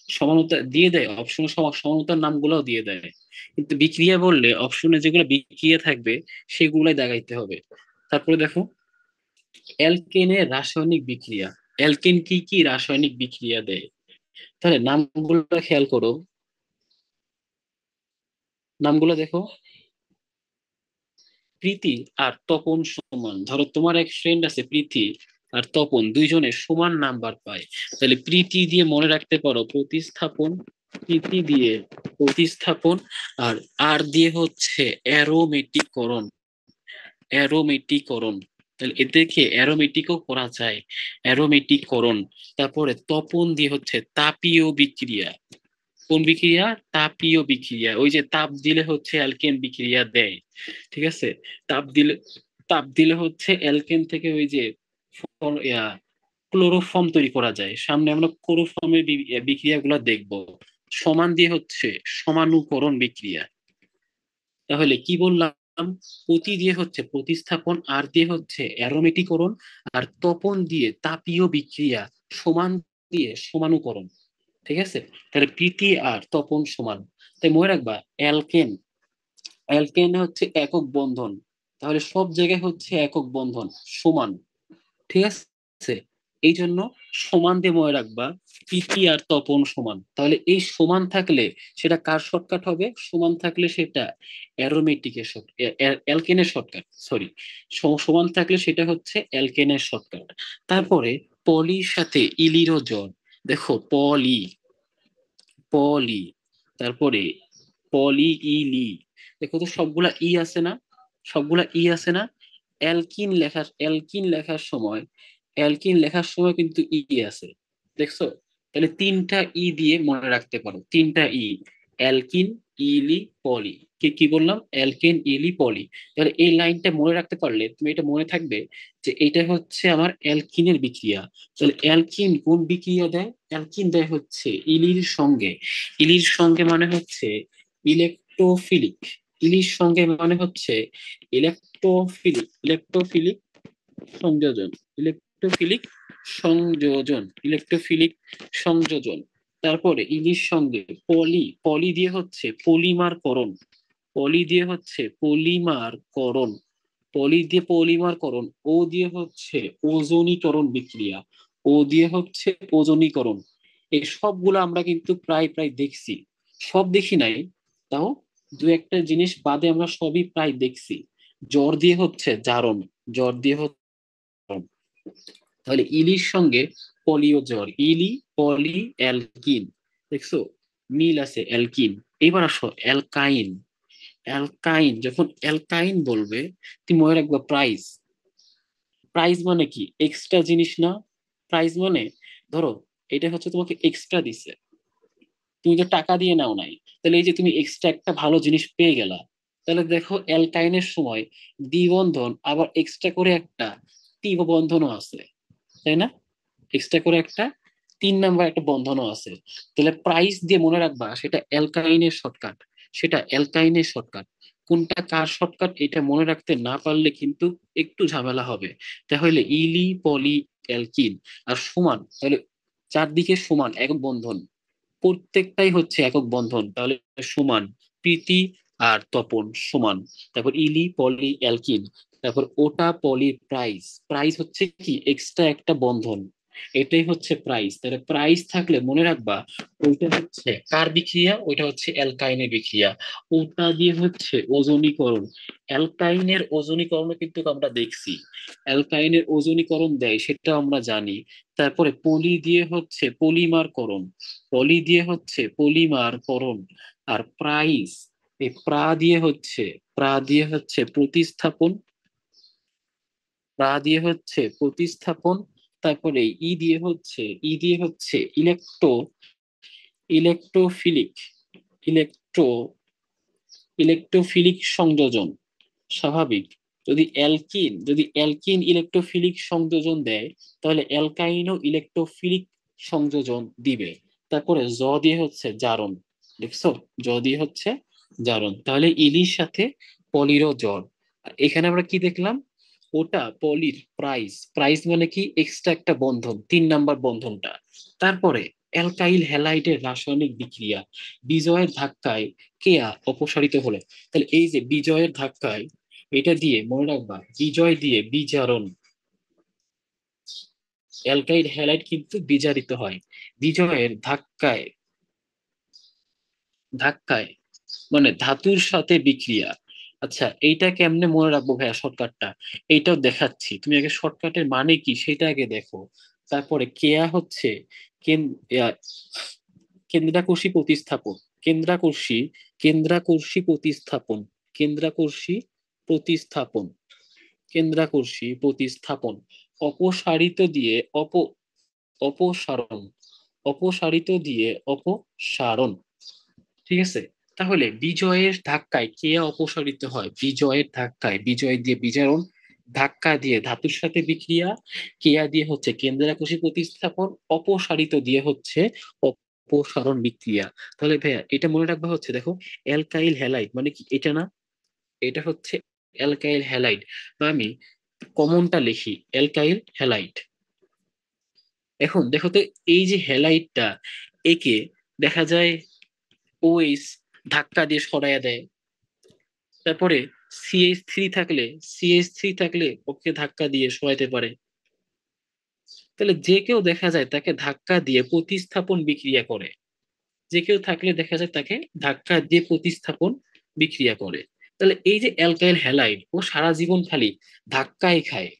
সমানুতা দিয়ে দেয় অপশনে, সমানুতার নামগুলোও দিয়ে দেয়, কিন্তু বিক্রিয়া বললে অপশনে যেগুলো বিক্রিয়া থাকবে সেগুলাই দাগাইতে হবে। তারপরে দেখো, অ্যালকেনের রাসায়নিক বিক্রিয়া, অ্যালকেন কি কি রাসায়নিক বিক্রিয়া দেয়, তাহলে নামগুলো খেয়াল করো, নামগুলো দেখো। প্রীতি আর তপন সমান, ধরো তোমার এক ফ্রেন্ড আছে প্রীতি আর তপন, দুইজনে সমান নাম্বার পায়, তাহলে প্রীতি দিয়ে মনে রাখতে পারো প্রতিস্থাপন, প্রীতি দিয়ে প্রতিস্থাপন, আর আর দিয়ে হচ্ছে অ্যারোমেটিকরণ, অ্যারোমেটিকরণ, তাহলে এদেরকে অ্যারোমেটিকও করা যায়, অ্যারোমেটিকরণ। তারপরে তপন দিয়ে হচ্ছে তাপীয় বিক্রিয়া, কোন বিক্রিয়া? তাপীয় বিক্রিয়া, ওই যে তাপ দিলে হচ্ছে অ্যালকেন বিক্রিয়া দেয়, ঠিক আছে। তাপ দিলে, তাপ দিলে হচ্ছে অ্যালকেন থেকে ওই যে ক্লোরোফর্ম তৈরি করা যায়, সামনে আমরা ক্লোরোফর্মের বিক্রিয়াগুলো দেখবো। সমান দিয়ে হচ্ছে সমানুকরণ বিক্রিয়া। তাহলে কি বললাম, প্রতি দিয়ে হচ্ছে প্রতিস্থাপন, আর দিয়ে হচ্ছে অ্যারোমেটিকরণ, আর তপন দিয়ে তাপীয় বিক্রিয়া, সমান দিয়ে সমানুকরণ, ঠিক আছে। তাহলে প্রীতি আর তপন সমান, তাই মনে রাখবা অ্যালকেন, অ্যালকেন হচ্ছে একক বন্ধন, তাহলে সব জায়গায় হচ্ছে একক বন্ধন, সমান, ঠিক আছে। এই জন্য সমান দিয়ে মনে রাখবা, প্রীতি আর তপন সমান, তাহলে এই সমান থাকলে সেটা কার শর্টকাট হবে? সমান থাকলে সেটা অ্যারোমেটিকের অ্যালকেনের শর্টকাট, সরি, সমান থাকলে সেটা হচ্ছে অ্যালকেনের শর্টকাট। তারপরে পলির সাথে ইলিরও জোড়, দেখো পলি, পলি, তারপরে পলি ইলি, দেখো তো সবগুলা ই আছে না, সবগুলা ই আছে না। অ্যালকিন লেখার সময়, অ্যালকিন লেখার সময় কিন্তু ই আছে, দেখছো। তাহলে তিনটা ই দিয়ে মনে রাখতে পারো, তিনটা ই, অ্যালকিন, ইলি, পলি। কি কি বললাম? অ্যালকিন, ইলি, পলি। তাহলে এই লাইনটা মনে রাখতে পারলে তুমি এটা মনে থাকবে যে এটা হচ্ছে আমার অ্যালকিনের বিক্রিয়া। তাহলে অ্যালকিন কোন বিক্রিয়া দেয়? অ্যালকিন দেয় হচ্ছে ইলির সঙ্গে, ইলির সঙ্গে মানে হচ্ছে ইলেকট্রোফিলিক, ইলির সঙ্গে মানে হচ্ছে ইলেকট্রোফিলিক সংযোজন, ইলেকট্রোফিলিক ইলেকট্রোফিলিক সংযোজন। তারপরে ইলির সঙ্গে পলি দিয়ে হচ্ছে পলিমারকরণ, পলি দিয়ে হচ্ছে পলিমারকরণ, পলি দিয়ে পলিমারকরণ, ও দিয়ে হচ্ছে ওজোনীকরণ বিক্রিয়া, ও দিয়ে হচ্ছে ওজোনীকরণ। এই সবগুলো আমরা কিন্তু প্রায় প্রায় দেখছি, সব দেখি নাই, তাও দু একটা জিনিস বাদে আমরা সবই প্রায় দেখছি। জ্বর দিয়ে হচ্ছে জারণ, জ্বর দিয়ে হচ্ছে জারণ। তাহলে ইলির সঙ্গে পলিও জ্বর, ইলি, পলি, অ্যালকিন, দেখছো মিল আছে, অ্যালকিন। এবার আসো অ্যালকাইন, অ্যালকাইন, যখন অ্যালকাইন বলবে তুমি মনে রাখবা প্রাইস, প্রাইস মানে কি? এক্সট্রা জিনিস না, প্রাইস মানে ধরো এটা হচ্ছে তোমাকে এক্সট্রা দিছে, তুমি তো টাকা দিয়ে নাও নাই, তাহলে এই যে তুমি এক্সট্রা একটা ভালো জিনিস পেয়ে গেলা। তাহলে দেখো অ্যালকাইনের সময় দ্বিবন্ধন, আবার এক্সট্রা করে একটা ত্রি বন্ধনও আছে, তাই না? এক্সট্রা করে একটা 3 নাম্বার একটা বন্ধনও আছে। তাহলে প্রাইস দিয়ে মনে রাখবা সেটা অ্যালকাইনের শর্টকাট, সেটা অ্যালকাইনের শর্টকাট। কোনটা কার শর্টকাট এটা মনে রাখতে না পারলে কিন্তু একটু ঝামেলা হবে। তাহলে ইলি, পলি, অ্যালকিন, আর সমান, তাহলে চারদিকে সমান একক বন্ধন, প্রত্যেকটাই হচ্ছে একক বন্ধন, তাহলে সমান, প্রীতি আর তপন সমান। তারপর ইলি, পলি, অ্যালকিন, তারপর ওটা, পলি, প্রাইস, প্রাইস হচ্ছে কি এক্সট্রা একটা বন্ধন, এটাই হচ্ছে প্রাইস। তাহলে প্রাইস থাকলে মনে রাখবা ওইটা হচ্ছে কার বিক্রিয়া, ওইটা হচ্ছে অ্যালকাইনের বিক্রিয়া। ওটা দিয়ে হচ্ছে ওজনীকরণ। অ্যালকাইনের ওজনীকরণ কিন্তু আমরা দেখছি, অ্যালকাইনের ওজনীকরণ দেয় সেটা আমরা জানি। তারপরে পলি দিয়ে হচ্ছে পলিমারকরণ, পলি দিয়ে হচ্ছে পলিমারকরণ। আর প্রাইস, এই প্রা দিয়ে হচ্ছে প্রতিস্থাপন, প্রা দিয়ে হচ্ছে প্রতিস্থাপন। তারপরে ই দিয়ে হচ্ছে ইলেকট্রোফিলিক, ইলেকট্রো ইলেকট্রোফিলিক সংযোজন। স্বাভাবিক, যদি অ্যালকিন ইলেকট্রোফিলিক সংযোজন দেয়, তাহলে অ্যালকাইনও ইলেকট্রোফিলিক সংযোজন দিবে। তারপরে দিয়ে হচ্ছে জারণ, দেখছো, দিয়ে হচ্ছে জারণ। তাহলে ইলির সাথে পলিরও জ্বর। আর এখানে আমরা কি দেখলাম, ওটা পলির প্রাইস, প্রাইস মানে কি এক্সট্রা একটা বন্ধন, 3 নাম্বার বন্ধনটা। তারপরে অ্যালকাইল হ্যালাইডের রাসায়নিক বিক্রিয়া, বিজয়ের ধাক্কায় কেয়া অপসারিত হলে, তাহলে এই যে বিজয়ের ধাক্কায়, এটা দিয়ে মনে রাখবা বিজয় দিয়ে বিজারণ, অ্যালকাইল হ্যালাইড কিন্তু বিজারিত হয় বিজয়ের ধাক্কায়, ধাক্কায় মানে ধাতুর সাথে বিক্রিয়া। আচ্ছা, এইটা কেমনে মনে রাখবো ভাইয়া শর্টকাটটা? এইটাও দেখাচ্ছি, তুমি আগে শর্টকাটের মানে কি সেটা আগে দেখো। তারপরে কেয়া হচ্ছে আহ, কেন্দ্রাকর্ষী প্রতিস্থাপন, কেন্দ্রাকর্ষী কেন্দ্রাকর্ষী প্রতিস্থাপন, কেন্দ্রাকর্ষী প্রতিস্থাপন, কেন্দ্রাকর্ষী প্রতিস্থাপন। অপসারিত দিয়ে অপসারণ, অপসারিত দিয়ে অপসারণ। ঠিক আছে, তাহলে বিজয়ের ধাক্কায় কে অপসারিত হয়, বিজয়ের ধাক্কায়, বিজয় দিয়ে বিজারণ, ধাক্কা দিয়ে ধাতুর সাথে বিক্রিয়া, কেয়া দিয়ে হচ্ছে কেন্দ্রাকর্ষী প্রতিস্থাপন, অপসারিত দিয়ে হচ্ছে অপসারণ বিক্রিয়া। তাহলে ভাইয়া এটা মনে রাখবা হচ্ছে, দেখো অ্যালকাইল হ্যালাইড মানে কি এটা না, এটা হচ্ছে অ্যালকাইল হ্যালাইড। তো আমি কমনটা লিখি অ্যালকাইল হ্যালাইড। এখন দেখো তো, এই যে হ্যালাইডটা, একে দেখা যায় ওএইচ ধাক্কা দিয়ে সরাইয়া দেয়। তারপরে সিএইচ থ্রি থাকলে ওকে ধাক্কা দিয়ে সরাইতে পারে। তাহলে যে কেউ দেখা যায় তাকে ধাক্কা দিয়ে প্রতিস্থাপন বিক্রিয়া করে, যে কেউ থাকলে দেখা যায় তাকে ধাক্কা দিয়ে প্রতিস্থাপন বিক্রিয়া করে। তাহলে এই যে অ্যালকাইল হ্যালাইড, ও সারা জীবন খালি ধাক্কাই খায়।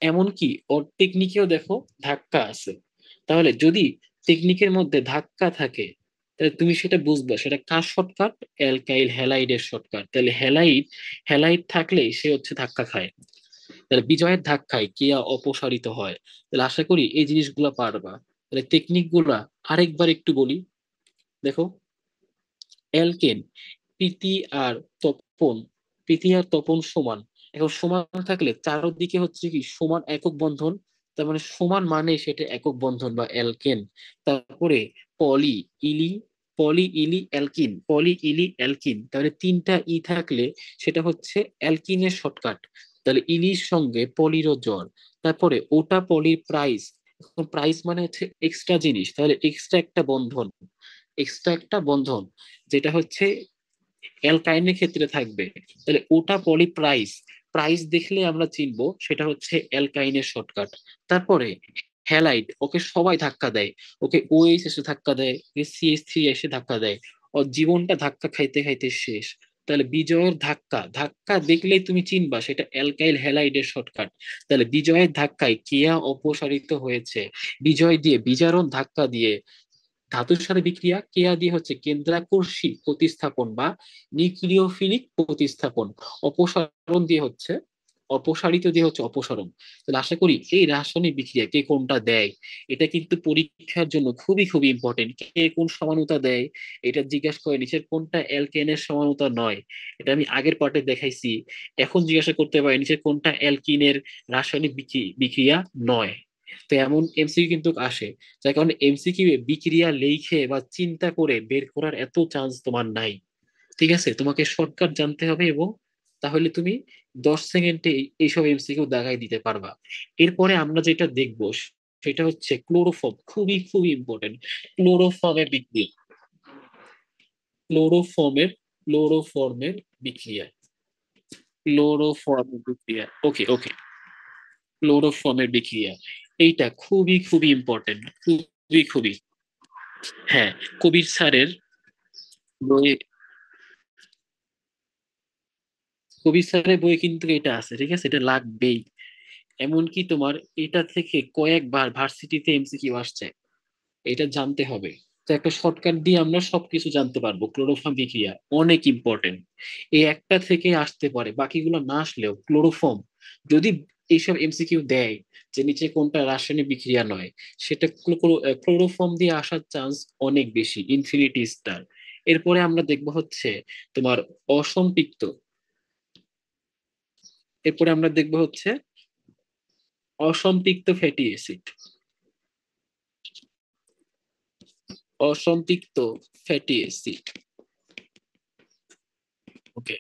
এমনকি ওর টেকনিকেও দেখো ধাক্কা আছে। তাহলে যদি টেকনিকের মধ্যে ধাক্কা থাকে, তাহলে তুমি সেটা বুঝবা সেটা কার শর্টকাট, অ্যালকাইল হ্যালাইডের শর্টকাট। তাহলে হ্যালাইড থাকলে সে হচ্ছে ধাক্কা খায়। তাহলে বিজয়ের ধাক্কায় কেয়া অপসারিত হয়। তাহলে আশা করি এই জিনিসগুলা পারবা। তাহলে টেকনিক গুলা আরেকবার একটু বলি, দেখো অ্যালকেন, প্রীতি আর তপন, প্রীতি আর তপন সমান। এখন সমান থাকলে চারদিকে হচ্ছে কি সমান একক বন্ধন, তার মানে সমান মানে সেটা একক বন্ধন বা অ্যালকেন। তারপরে পলি ইলি, পলি ইলি অ্যালকিন, তাহলে 3টা থাকলে সেটা হচ্ছে অ্যালকিনের শর্টকাট। তাহলে ইলির সঙ্গে পলিরও জ্বর। তারপরে ওটা পলির প্রাইস, এখন প্রাইস মানে হচ্ছে এক্সট্রা জিনিস, তাহলে এক্সট্রা একটা বন্ধন যেটা হচ্ছে অ্যালকাইনের ক্ষেত্রে থাকবে। তাহলে ওটা পলি প্রাইস, প্রাইস দেখলে আমরা চিনবো সেটা হচ্ছে অ্যালকাইনের শর্টকাট। তারপরে হ্যালাইড, ওকে সবাই ধাক্কা দেয়, ওকে ওএইচ এসে ধাক্কা দেয়, ওকে সিএইচ থ্রি এসে ধাক্কা দেয়, ওর জীবনটা ধাক্কা খাইতে খাইতে শেষ। তাহলে বিজয়ের ধাক্কা, ধাক্কা দেখলেই তুমি চিনবা সেটা অ্যালকাইল হ্যালাইডের শর্টকাট। তাহলে বিজয়ের ধাক্কায় কেয়া অপসারিত হয়েছে, বিজয় দিয়ে বিজারণ, ধাক্কা দিয়ে ধাতুর সাথে বিক্রিয়া, কেয়া দিয়ে হচ্ছে কেন্দ্রাকর্ষী প্রতিস্থাপন বা নিউক্লিওফিলিক প্রতিস্থাপন, অপসারণ দিয়ে হচ্ছে অপসারিত দিয়ে হচ্ছে অপসারণ। তাহলে আশা করি এই রাসায়নিক বিক্রিয়া কে কোনটা দেয়, এটা কিন্তু পরীক্ষার জন্য খুবই খুবই ইম্পর্টেন্ট। কে কোন সমানুতা দেয় এটা জিজ্ঞাসা করে, নিচের কোনটা অ্যালকেনের সমানুতা নয়, এটা আমি আগের পার্টে দেখাইছি। এখন জিজ্ঞাসা করতে পারে নিচের কোনটা অ্যালকিনের রাসায়নিক বিক্রিয়া নয়। তো এমন এমসিকিউ কিন্তু আসে, যার কারণে এমসিকিউ এ বিক্রিয়া লিখে বা চিন্তা করে বের করার এত চান্স তোমার নাই। ঠিক আছে, তোমাকে শর্টকাট জানতে হবে, এবং তাহলে তুমি 10 সেকেন্ডে এইসব এমসিকিউ দাগাই দিতে পারবা। এরপরে আমরা যেটা দেখবো সেটা হচ্ছে ক্লোরোফর্ম, খুবই খুবই ইম্পর্টেন্ট। ক্লোরোফর্মের বিক্রিয়া, ক্লোরোফর্মের ক্লোরোফর্মের বিক্রিয়া, ক্লোরোফর্মের বিক্রিয়া, ওকে ওকে, ক্লোরোফর্মের বিক্রিয়া। এইটা খুবই খুবই ইম্পর্টেন্ট, খুবই খুবই। হ্যাঁ, কবির স্যারের বই, কবির স্যারের বই কিন্তু এটা আছে, ঠিক আছে, এটা লাগবেই। এমনকি তোমার এটা থেকে কয়েকবার ভার্সিটিতে এমসিকিউ আসছে, এটা জানতে হবে। তো একটা শর্টকাট দিয়ে আমরা সবকিছু জানতে পারবো। ক্লোরোফর্ম বিক্রিয়া অনেক ইম্পর্টেন্ট, এই একটা থেকে আসতে পারে, বাকিগুলো না আসলেও ক্লোরোফর্ম যদি এইসব এমসিকিউ দেয় যে নিচে কোনটা রাসায়নিক বিক্রিয়া নয়, সেটা ক্লোরোফর্ম দিয়ে আসার চান্স অনেক বেশি, ইনফিনিটি স্টার। এরপরে আমরা দেখবো হচ্ছে তোমার অসম্পৃক্ত, এরপরে আমরা দেখবো হচ্ছে অসম্পৃক্ত ফ্যাটি অ্যাসিড, অসম্পৃক্ত ফ্যাটি অ্যাসিড। ওকে,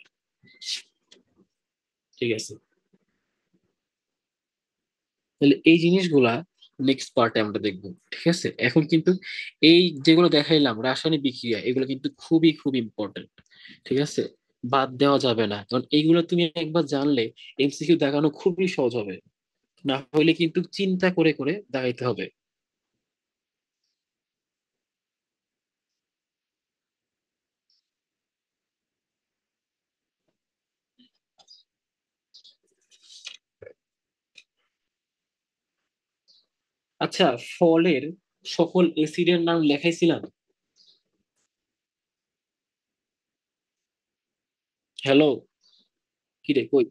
ঠিক আছে। তাহলে এই জিনিসগুলা নেক্সট পার্টে আমরা দেখবো, ঠিক আছে। এখন কিন্তু এই যেগুলো দেখাইলাম রাসায়নিক বিক্রিয়া, এগুলো কিন্তু খুবই খুব ইম্পর্টেন্ট, ঠিক আছে, বাদ দেওয়া যাবে না, কারণ এইগুলো তুমি একবার জানলে এমসিকিউ দেখানো খুবই সহজ হবে, না হলে কিন্তু চিন্তা করে করে দেখাইতে হবে। আচ্ছা, ফলের সকল এসিডের নাম লেখাইছিলাম। হ্যালো, কি রে কই?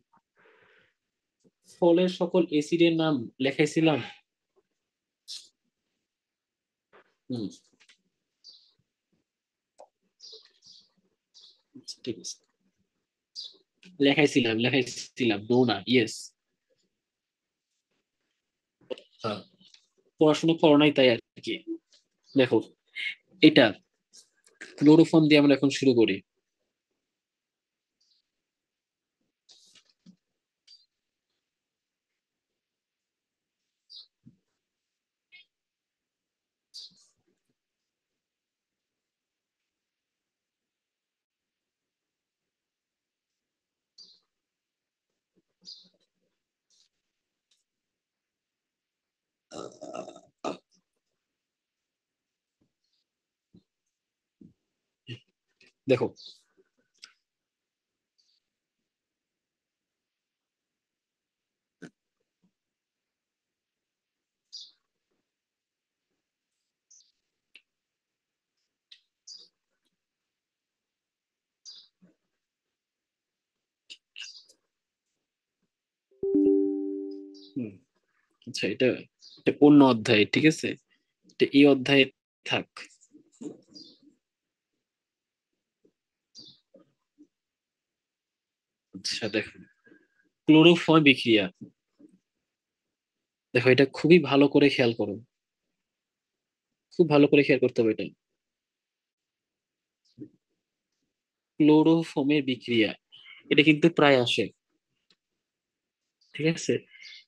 ফলের সকল এসিডের নাম লেখাইছিলাম। হুম, ঠিক আছে, লেখাইছিলাম লেখাইছিলাম, নো না ইয়েস। হ্যাঁ, পড়াশোনা করো নাই তাই আর কি। দেখো, এটা ক্লোরোফর্ম দিয়ে আমরা এখন শুরু করি। দেখো, হুম, আচ্ছা, এটা এটা অন্য অধ্যায়, ঠিক আছে, এটা এই অধ্যায়ে থাক। আচ্ছা দেখো, ক্লোরোফর্ম বিক্রিয়া, দেখো এটা খুবই ভালো করে খেয়াল করো, খুব ভালো করে খেয়াল করতে হবে এটা। ক্লোরোফর্মের বিক্রিয়া, এটা কিন্তু প্রায় আসে, ঠিক আছে,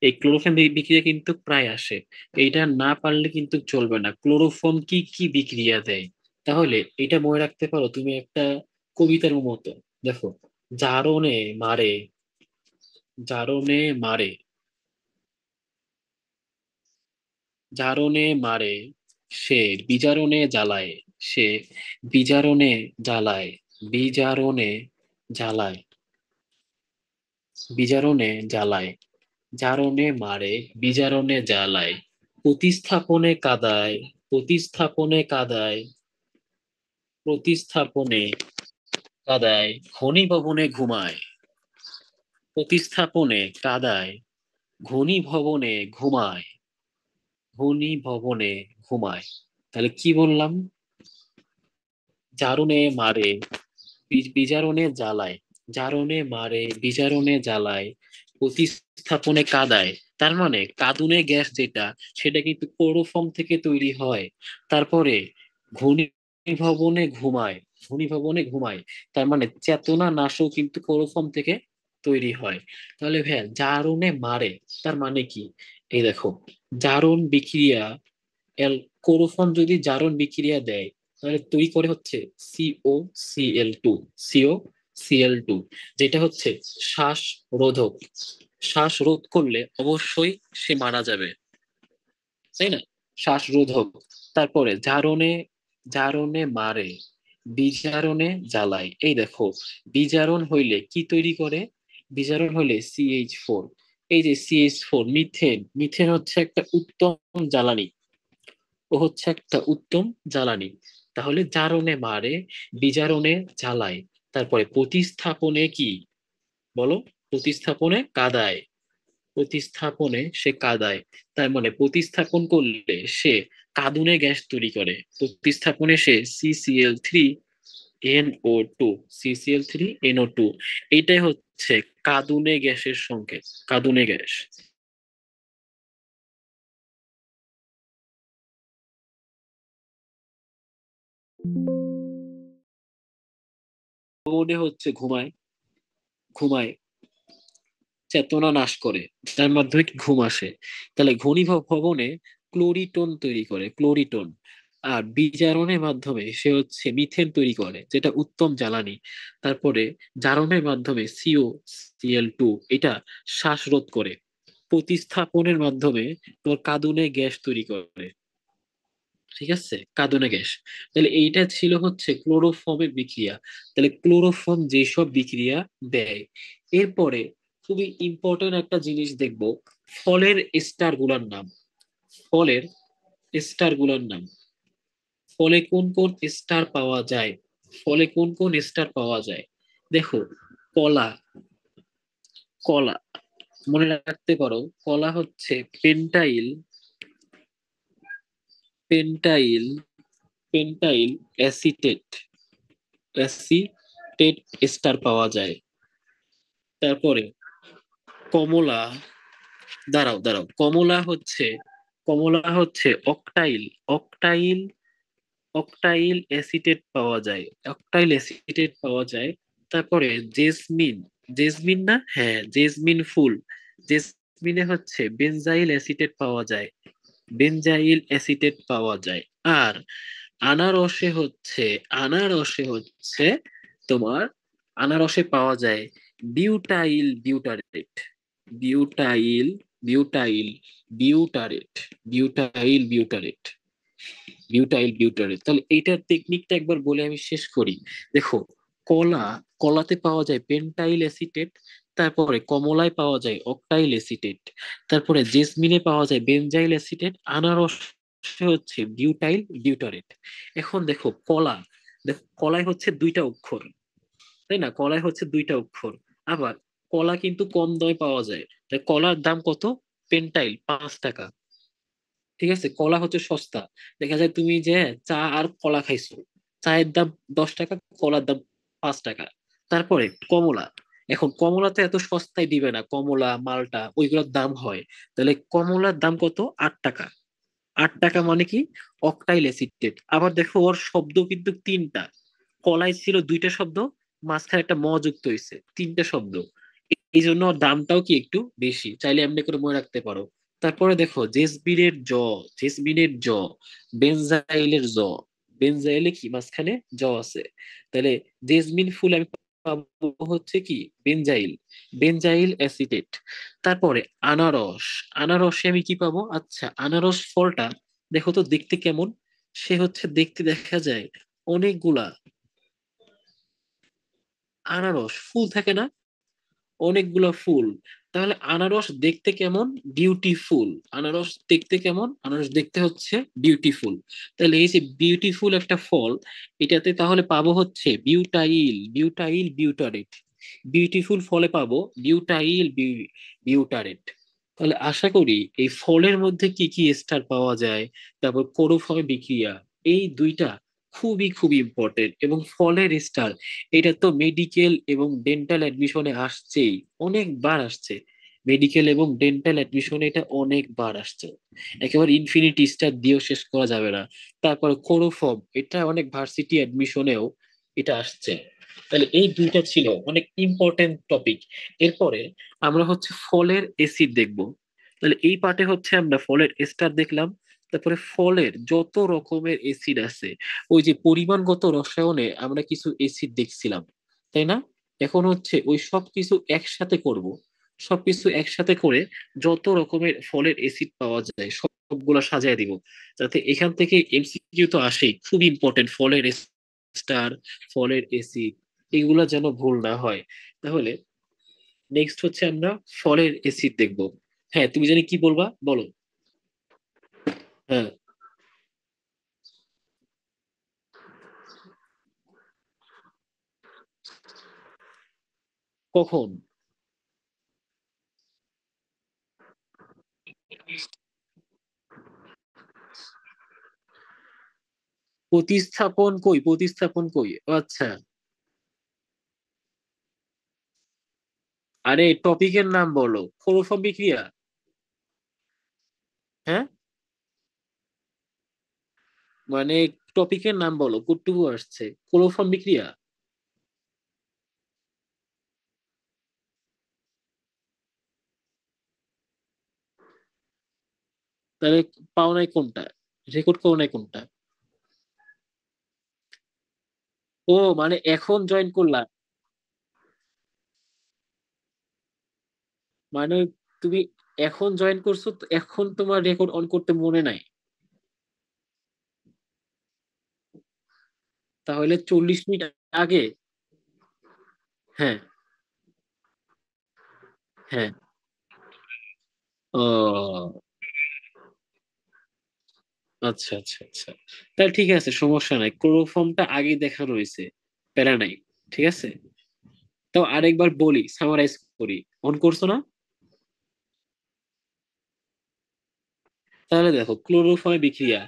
এই ক্লোরোফর্ম বিক্রিয়া কিন্তু প্রায় আসে। এইটা না পারলে কিন্তু চলবে না, ক্লোরোফর্ম কি কি বিক্রিয়া দেয়। তাহলে এটা মনে রাখতে পারো তুমি একটা কবিতার মতো। দেখো, জারণে মারে, জারণে মারে, জারণে মারে, সে বিজারণে জ্বালায়, সে বিজারণে জ্বালায়, বিজারণে জ্বালায়, বিজারণে জ্বালায়, জারণে মারে, বিজারণে জ্বালায়, প্রতিস্থাপনে কাদায়, প্রতিস্থাপনে কাদায়, প্রতিস্থাপনে কাদায়, ঘনী ভবনে ঘুমায়, প্রতিস্থাপনে কাদায়, ঘনী ভবনে ঘুমায়, ঘনী ভবনে ঘুমায়। তাহলে কি বললাম? জারণে মারে, বিজারণে জ্বালায়, জারণে মারে, বিজারণে জ্বালায়, প্রতিস্থাপনে কাদায়। তার মানে কাঁদুনে গ্যাস যেটা, সেটা কিন্তু ক্লোরোফর্ম থেকে তৈরি হয়। তারপরে ঘূর্ণি ভবনে ঘুমায়, ঘূর্ণি ভবনে ঘুমায়, তার মানে চেতনা নাশও কিন্তু ক্লোরোফর্ম থেকে তৈরি হয়। তাহলে ভাইয়া জারণে মারে, তার মানে কি? এই দেখো, জারণ বিক্রিয়া, এল ক্লোরোফর্ম যদি জারণ বিক্রিয়া দেয়, তাহলে তৈরি করে হচ্ছে COCl2, COCl2, যেটা হচ্ছে শ্বাস রোধক। শ্বাস রোধ করলে অবশ্যই সে মারা যাবে। তাই না? শ্বাসরোধক। তারপরে জারণে, জারণে মারে, বিজারণে জ্বালায়। এই দেখো, বিজারণ হইলে কি তৈরি করে? বিজারণ হইলে CH4। এই যে CH4, মিথেন, মিথেন হচ্ছে একটা উত্তম জ্বালানি, ও হচ্ছে একটা উত্তম জ্বালানি। তাহলে জারণে মারে, বিজারণে জ্বালায়, তারপরে প্রতিস্থাপনে কি বলো? প্রতিস্থাপনে কাদায়, প্রতিস্থাপনে সে কাদায়। তার মানে প্রতিস্থাপন করলে সে কাঁদুনে গ্যাস তৈরি করে। প্রতিস্থাপনে সে CCl3NO2, CCl3NO2, এইটাই হচ্ছে কাঁদুনে গ্যাসের সংকেত, কাঁদুনে গ্যাস। মনে হচ্ছে ঘুমায়, ঘুমায়, চেতনা নাশ করে, যার মাধ্যমে কি ঘুম আসে। তাহলে ঘনীভব ভবনে ক্লোরিটোন তৈরি করে, ক্লোরিটোন। আর বিজারণের মাধ্যমে সে হচ্ছে মিথেন তৈরি করে, যেটা উত্তম জ্বালানি। তারপরে জারণের মাধ্যমে COCl2, এটা শ্বাসরোধ করে। প্রতিস্থাপনের মাধ্যমে তোর কাঁদুনে গ্যাস তৈরি করে। ঠিক আছে, কাঁদুনে গ্যাস। তাহলে এইটা ছিল হচ্ছে ক্লোরোফর্মের বিক্রিয়া। তাহলে ক্লোরোফর্ম যেসব বিক্রিয়া দেয়। এরপরে খুবই ইম্পর্টেন্ট একটা জিনিস দেখব, ফলের স্টার গুলার নাম। ফলের স্টার গুলার নাম। ফলে কোন কোন স্টার পাওয়া যায়? ফলে কোন কোন স্টার পাওয়া যায়? দেখো, কলা, কলা মনে রাখতে পারো, কলা হচ্ছে পেন্টাইল, পেন্টাইল, পেন্টাইল অ্যাসিটেট, অ্যাসিটেট স্টার পাওয়া যায়। তারপরে কমলা, দাঁড়াও দাঁড়াও, কমলা হচ্ছে অকটাইল, অকটাইল, অকটাইল অ্যাসিটেট পাওয়া যায়, অকটাইল অ্যাসিটেট পাওয়া যায়। তারপরে জেসমিন, জেসমিন না, হ্যাঁ জেসমিন ফুল, জেসমিনে হচ্ছে বেনজাইল অ্যাসিটেট পাওয়া যায়, বেনজাইল অ্যাসিটেট পাওয়া যায়। আর আনারসে হচ্ছে, আনারসে হচ্ছে তোমার, আনারসে পাওয়া যায় butyl butyrate, butyl, butyl, butyrate, butyl butyrate, butyl butyrate. তাহলে এইটার টেকনিকটা একবার বলে আমি শেষ করি। দেখো, কলা, কলাতে পাওয়া যায় পেন্টাইল অ্যাসিটেট, তারপরে কমলায় পাওয়া যায় অক্টাইল অ্যাসিটেট, তারপরে জেসমিনে পাওয়া যায় বেনজাইল অ্যাসিটেট, আনারস হচ্ছে বিউটাইল বিউটারেট। এখন দেখো কলা, দেখো কলায় হচ্ছে দুইটা অক্ষর, তাই না? কলায় হচ্ছে দুইটা অক্ষর। আবার কলা কিন্তু কম দামে পাওয়া যায়, তাই কলার দাম কত? পেন্টাইল 5 টাকা। ঠিক আছে, কলা হচ্ছে সস্তা। দেখা যায় তুমি যে চা আর কলা খাইছো, চায়ের দাম 10 টাকা, কলার দাম 5 টাকা। তারপরে কমলা, এখন কমলা তো এত সস্তায় দিবে না, কমলা মালটা ওইগুলোর দাম হয়। তাহলে কমলার দাম কত? 8 টাকা। 8 টাকা মানে কি? অক্টাইল অ্যাসিটেট। আবার দেখো ওর শব্দ কিন্তু তিনটা, কলায় ছিল দুইটা শব্দ, মাঝখানে একটা ম যুক্ত হয়েছে, তিনটা শব্দ। এই জন্য ওর দামটাও কি একটু বেশি, চাইলে এমনি করে মনে রাখতে পারো। তারপরে দেখো জেসমিনের জ, জেসমিনের জ, বেনজাইলের জ, বেনজাইলে কি মাঝখানে জ আছে। তাহলে জেসমিন ফুল আমি পাবো হচ্ছে কি? Benzyl, benzyl acetate. তারপরে আনারস, আনারসে আমি কি পাবো? আচ্ছা, আনারস ফলটা দেখো তো দেখতে কেমন। সে হচ্ছে দেখতে দেখা যায় অনেকগুলা, আনারস ফুল থাকে না, অনেকগুলা ফুল। তাহলে আনারস দেখতে কেমন? বিউটিফুল। আনারস দেখতে কেমন? আনারস দেখতে হচ্ছে বিউটিফুল। তাহলে এই যে বিউটিফুল একটা ফল, এটাতে তাহলে পাবো হচ্ছে বিউটাইল, বিউটাইল বিউটারেট। বিউটিফুল ফলে পাবো বিউটাইল বিউটারেট। তাহলে আশা করি এই ফলের মধ্যে কি কি এস্টার পাওয়া যায়, তারপর ক্লোরোফর্ম বিক্রিয়া, এই দুইটা খুবই খুবই ইম্পর্টেন্ট। এবং ফলের স্টার, এটা তো মেডিকেল এবং ডেন্টাল অ্যাডমিশনে আসছেই, অনেকবার আসছে। মেডিকেল এবং ডেন্টাল অ্যাডমিশনে এটা অনেকবার আসছে, একেবারে ইনফিনিটি স্টার দিয়েও শেষ করা যাবে না। তারপর ক্লোরোফর্ম, এটা অনেক ভার্সিটি অ্যাডমিশনেও এটা আসছে। তাহলে এই দুইটা ছিল অনেক ইম্পর্টেন্ট টপিক। এরপরে আমরা হচ্ছে ফলের এসিড দেখব। তাহলে এই পার্টে হচ্ছে আমরা ফলের এস্টার দেখলাম, তারপরে ফলের যত রকমের এসিড আছে, ওই যে পরিমাণগত রসায়নে আমরা কিছু এসিড দেখছিলাম, তাই না? এখন হচ্ছে ওই সব কিছু একসাথে করব, সবকিছু একসাথে করে যত রকমের ফলের এসিড পাওয়া যায় সবগুলো সাজায় দিব, যাতে এখান থেকে এমসিকিউ তো আসেই, খুব ইম্পর্টেন্ট, ফলের স্টার, ফলের এসিড, এগুলা যেন ভুল না হয়। তাহলে নেক্সট হচ্ছে আমরা ফলের এসিড দেখব। হ্যাঁ, তুমি জানি কি বলবা, বলো। হ্যাঁ। কখন? প্রতিস্থাপন কই, প্রতিস্থাপন কই, ও আচ্ছা। আরে টপিকের নাম বলো, ক্লোরোফর্ম বিক্রিয়া। হ্যাঁ, মানে টপিকের নাম বলো, কতটুকু আসছে, ক্লোরোফর্ম বিক্রিয়া। তাহলে পাও নাই কোনটা, রেকর্ড করো নাই কোনটা? ও মানে এখন জয়েন করলা, মানে তুমি এখন জয়েন করছো তো, এখন তোমার রেকর্ড অন করতে মনে নাই? তাহলে 40 মিনিট আগে। হ্যাঁ। হ্যাঁ। ও আচ্ছা আচ্ছা আচ্ছা, তাহলে ঠিক আছে, সমস্যা নাই, ক্লোরোফর্মটা আগে দেখানো হয়েছে, প্যারা নাই। ঠিক আছে, তো আরেকবার বলি, সামারাইজ করি। অন করছো না? তাহলে দেখো, ক্লোরোফর্ম বিক্রিয়া: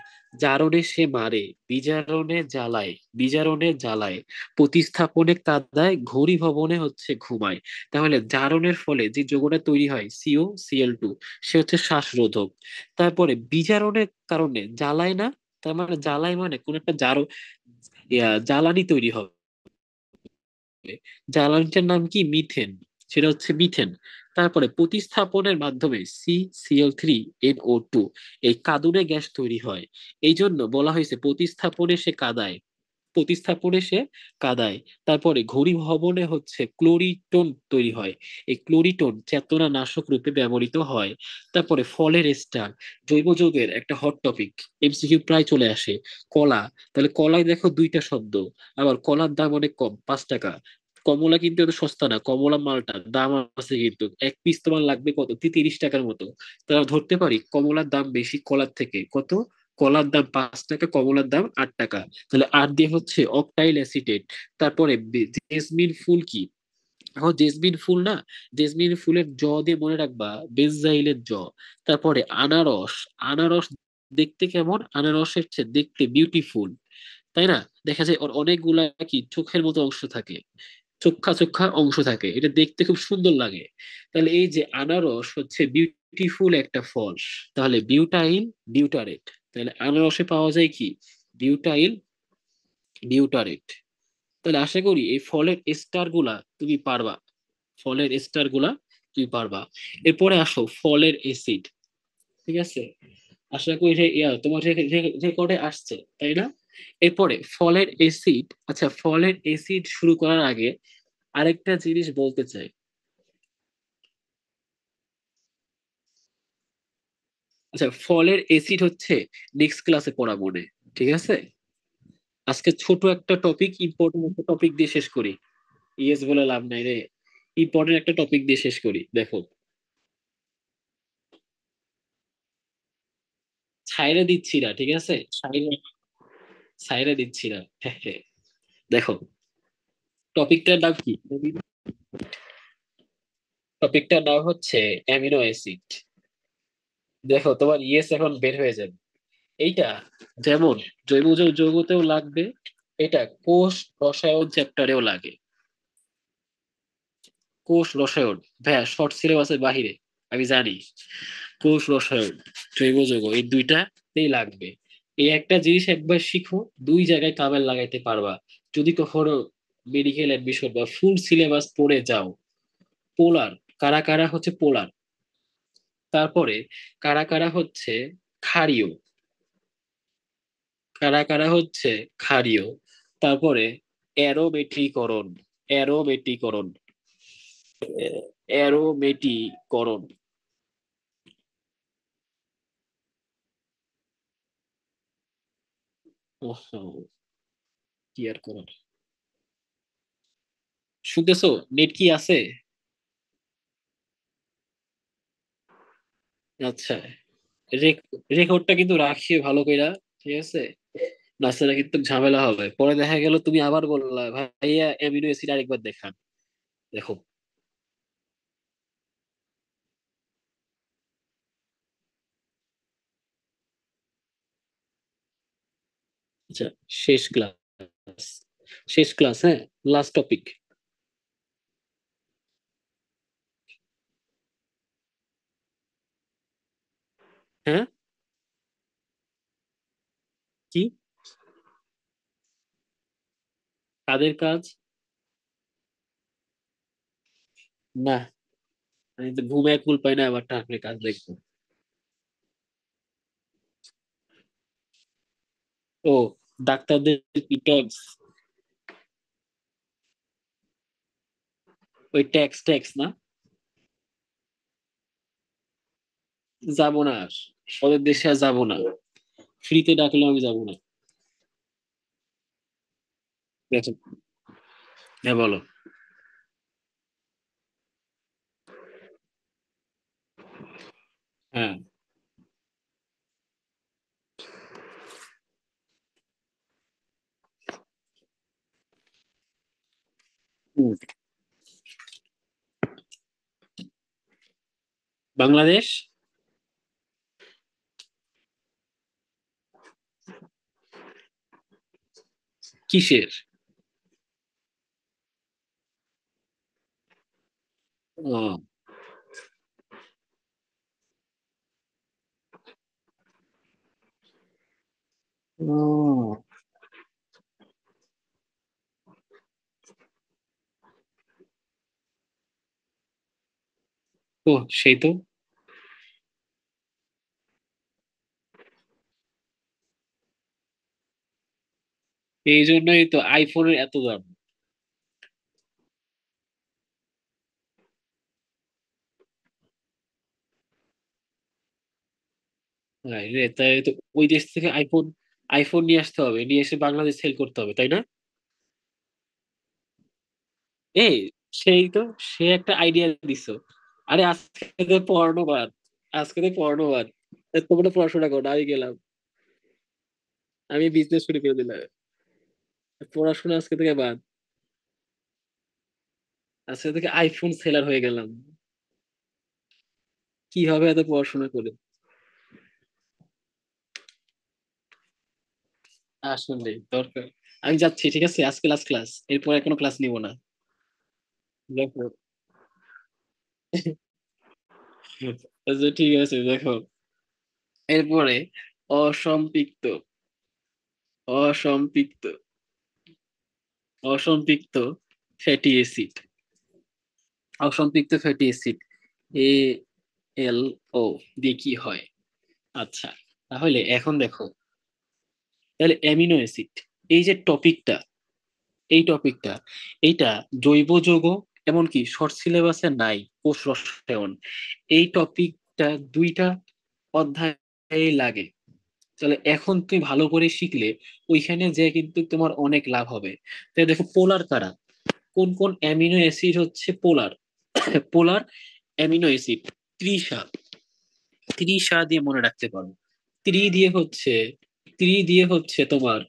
জারণে সে মারে, বিজারণে জ্বালায়, বিজারণে জ্বালায়, প্রতিস্থাপনে কাঁদায়, ঘড়ি ভবনে হচ্ছে ঘুমায়। তাহলে জারণের ফলে যে যৌগটা তৈরি হয়, COCl2, সে হচ্ছে শ্বাসরোধক। তারপরে বিজারণের কারণে জ্বালায় না, তার মানে জ্বালায় মানে কোন একটা জ্বালানি তৈরি হবে। জ্বালানিটার নাম কি? মিথেন। সেটা হচ্ছে মিথেন। তারপরে প্রতিস্থাপনের মাধ্যমে CCl3NO2, এই কাঁদুনে গ্যাস তৈরি হয়। এই জন্য বলা হয়েছে প্রতিস্থাপনে সে কাদায়, প্রতিস্থাপনে সে কাদায়। তারপরে ঘড়ি ভবনে হচ্ছে ক্লোরিটোন তৈরি হয়, এই ক্লোরিটোন চেতনা নাশক রূপে ব্যবহৃত হয়। তারপরে ফলের এস্টার, জৈব যৌগের একটা হট টপিক, এমসিকিউ প্রায় চলে আসে। কলা, তাহলে কলায় দেখো দুইটা শব্দ, আবার কলার দাম অনেক কম, 5 টাকা। কমলা কিন্তু এত সস্তা না, কমলা মালটা দাম আছে, কিন্তু এক পিস তোমার লাগবে কত, 30 টাকার মতো। তারা ধরতে পারি কমলার দাম বেশি কলার থেকে, কত? কলার দাম 5 টাকা, কমলার দাম 8 টাকা। তাহলে আর দিয়ে হচ্ছে অক্টাইল অ্যাসিটেট। তারপরে জেসমিন ফুল কি? এখন জেসমিন ফুল না, জেসমিন ফুলের দিয়ে মনে রাখবা, বেনজাইলের তারপরে আনারস, আনারস দেখতে কেমন? আনারসের চেয়ে দেখতে বিউটিফুল, তাই না? দেখা যায় ওর অনেকগুলা কি চোখের মতো অংশ থাকে, চোখা চোখা অংশ থাকে, এটা দেখতে খুব সুন্দর লাগে। তাহলে এই যে আনারস হচ্ছে বিউটিফুল একটা ফল। তাহলে বিউটাইল, বিউটারেট, তাহলে আনারসে পাওয়া যায় কি? Butyl, butyrate. তাহলে আশা করি এই ফলের স্টার গুলা তুমি পারবা, ফলের স্টার গুলা তুমি পারবা। এরপরে আসো ফলের এসিড। ঠিক আছে, আশা করি তোমার রেকর্ডে আসছে, তাই না? এরপরে ফলের এসিড। আচ্ছা, ফলের এসিড শুরু করার আগে আরেকটা জিনিস বলতে চাই। আচ্ছা, ফলের এসিড হচ্ছে নেক্সট ক্লাসে পড়াবো নে, ঠিক আছে? আজকে ছোট একটা টপিক, ইম্পর্টেন্ট একটা টপিক দিয়ে শেষ করি। ইয়েস বলে লাভ নাই রে, ইম্পর্টেন্ট একটা টপিক দিয়ে শেষ করি, দেখো। ছাইরে দিচ্ছি না, ঠিক আছে, ছাইরে, ছাইরে দিচ্ছি না। হ্যাঁ, হ্যাঁ। দেখো, টপিকটার নাম কি? টপিকটার নাম হচ্ছে অ্যামিনো অ্যাসিড। দেখো, তোমার ইয়েস এখন বের হয়ে যাবে। এইটা যেমন জৈব যৌগতেও লাগবে, এটা কোষ রসায়ন চ্যাপ্টারেও লাগে। কোষ রসায়ন, ভাইয়া শর্ট সিলেবাসের বাহিরে, আমি জানি। কোষ রসায়ন, জৈব যৌগ, এই দুইটাতেই লাগবে। এই একটা জিনিস একবার শিখো, 2 জায়গায় কামে লাগাইতে পারবা। যদি কখনো মেডিকেল অ্যাডমিশন বা ফুল সিলেবাস পড়ে যাও। পোলার, কারা কারা হচ্ছে পোলার। তারপরে কারা কারা হচ্ছে ক্ষারীয়, কারা কারা হচ্ছে ক্ষারীয়। তারপরে অ্যারোমেটিকরণ, অ্যারোমেটিকরণ, অ্যারোমেটিকরণ। ওহো, কি আর করার। শুনতেছো? নেট কি আছে? আচ্ছা, রেকর্ডটা কিন্তু রাখিও ভালো কইরা, ঠিক আছে? নাচলে কিন্তু ঝামেলা হবে, পরে দেখা গেল তুমি আবার বললা ভাইয়া অ্যামিনো অ্যাসিড আরেকবার দেখান। দেখো। আচ্ছা, শেষ ক্লাস, শেষ ক্লাস, হ্যাঁ, লাস্ট টপিক। হ্যাঁ, কি? কাদের কাজ? না, আমি তো ঘুমে কুল পাই না, আবার টাকলে কাজ দেখবো? ও, ডাক্তারদের কি ট্যাক্স? ওই ট্যাক্স ট্যাক্স না? যাবো না আর, ওদের দেশে আর যাবো না। ফ্রিতে ডাকলেও আমি যাবো না। দেখো, হ্যাঁ বলো। হ্যাঁ। হুম, বাংলাদেশ? কিসের? ও, ও, ও, সেই তো। এই জন্যই তো আইফোনের এত দাম। ভাই রে, তাই তো ওই দেশ থেকে আইফোন, আইফোন নিয়ে আসতে হবে, নিয়ে এসে বাংলাদেশ সেল করতে হবে, তাই না? এই, সেই তো, সে একটা আইডিয়া দিছো। আরে আজকে তো পড়ানো বাদ, আজকে তো পড়ানো বাদ। তোমরা পড়াশোনা করো, আমি গেলাম, আমি বিজনেস শুরু করে দিলাম। পড়াশোনা আজকে থেকে বাদ, আজকে থেকে আইফোন সেলার হয়ে গেলাম। কি হবে এত পড়াশোনা করে? আসলে দরকার। আমি যাচ্ছি, ঠিক আছে, আজকে লাস্ট ক্লাস, এরপর কোনো ক্লাস নিব না। দেখো। আচ্ছা ঠিক আছে, দেখো। এরপরে অসম্পৃক্ত, অসম্পৃক্ত, অসম্পৃক্ত ফ্যাটি অ্যাসিড, অসম্পৃক্ত ফ্যাটি অ্যাসিড, এ এল ও দিয়ে কি হয়? আচ্ছা, তাহলে এখন দেখো, তাহলে অ্যামিনো অ্যাসিড, এই যে টপিকটা, এই টপিকটা, এইটা জৈব যৌগ, এমনকি শর্ট সিলেবাসে নাই, কোষ রসায়ন, এই টপিকটা দুইটা অধ্যায়ে লাগে। তাহলে এখন তুমি ভালো করে শিখলে ওইখানে যে কিন্তু তোমার অনেক লাভ হবে। তাই দেখো, পোলার কারা, কোন কোন অ্যামিনো অ্যাসিড হচ্ছে পোলার, পোলার অ্যামিনো অ্যাসিড, ত্রিশা, ত্রিশা দিয়ে মনে রাখতে পারো। ত্রি দিয়ে হচ্ছে, ত্রি দিয়ে হচ্ছে তোমার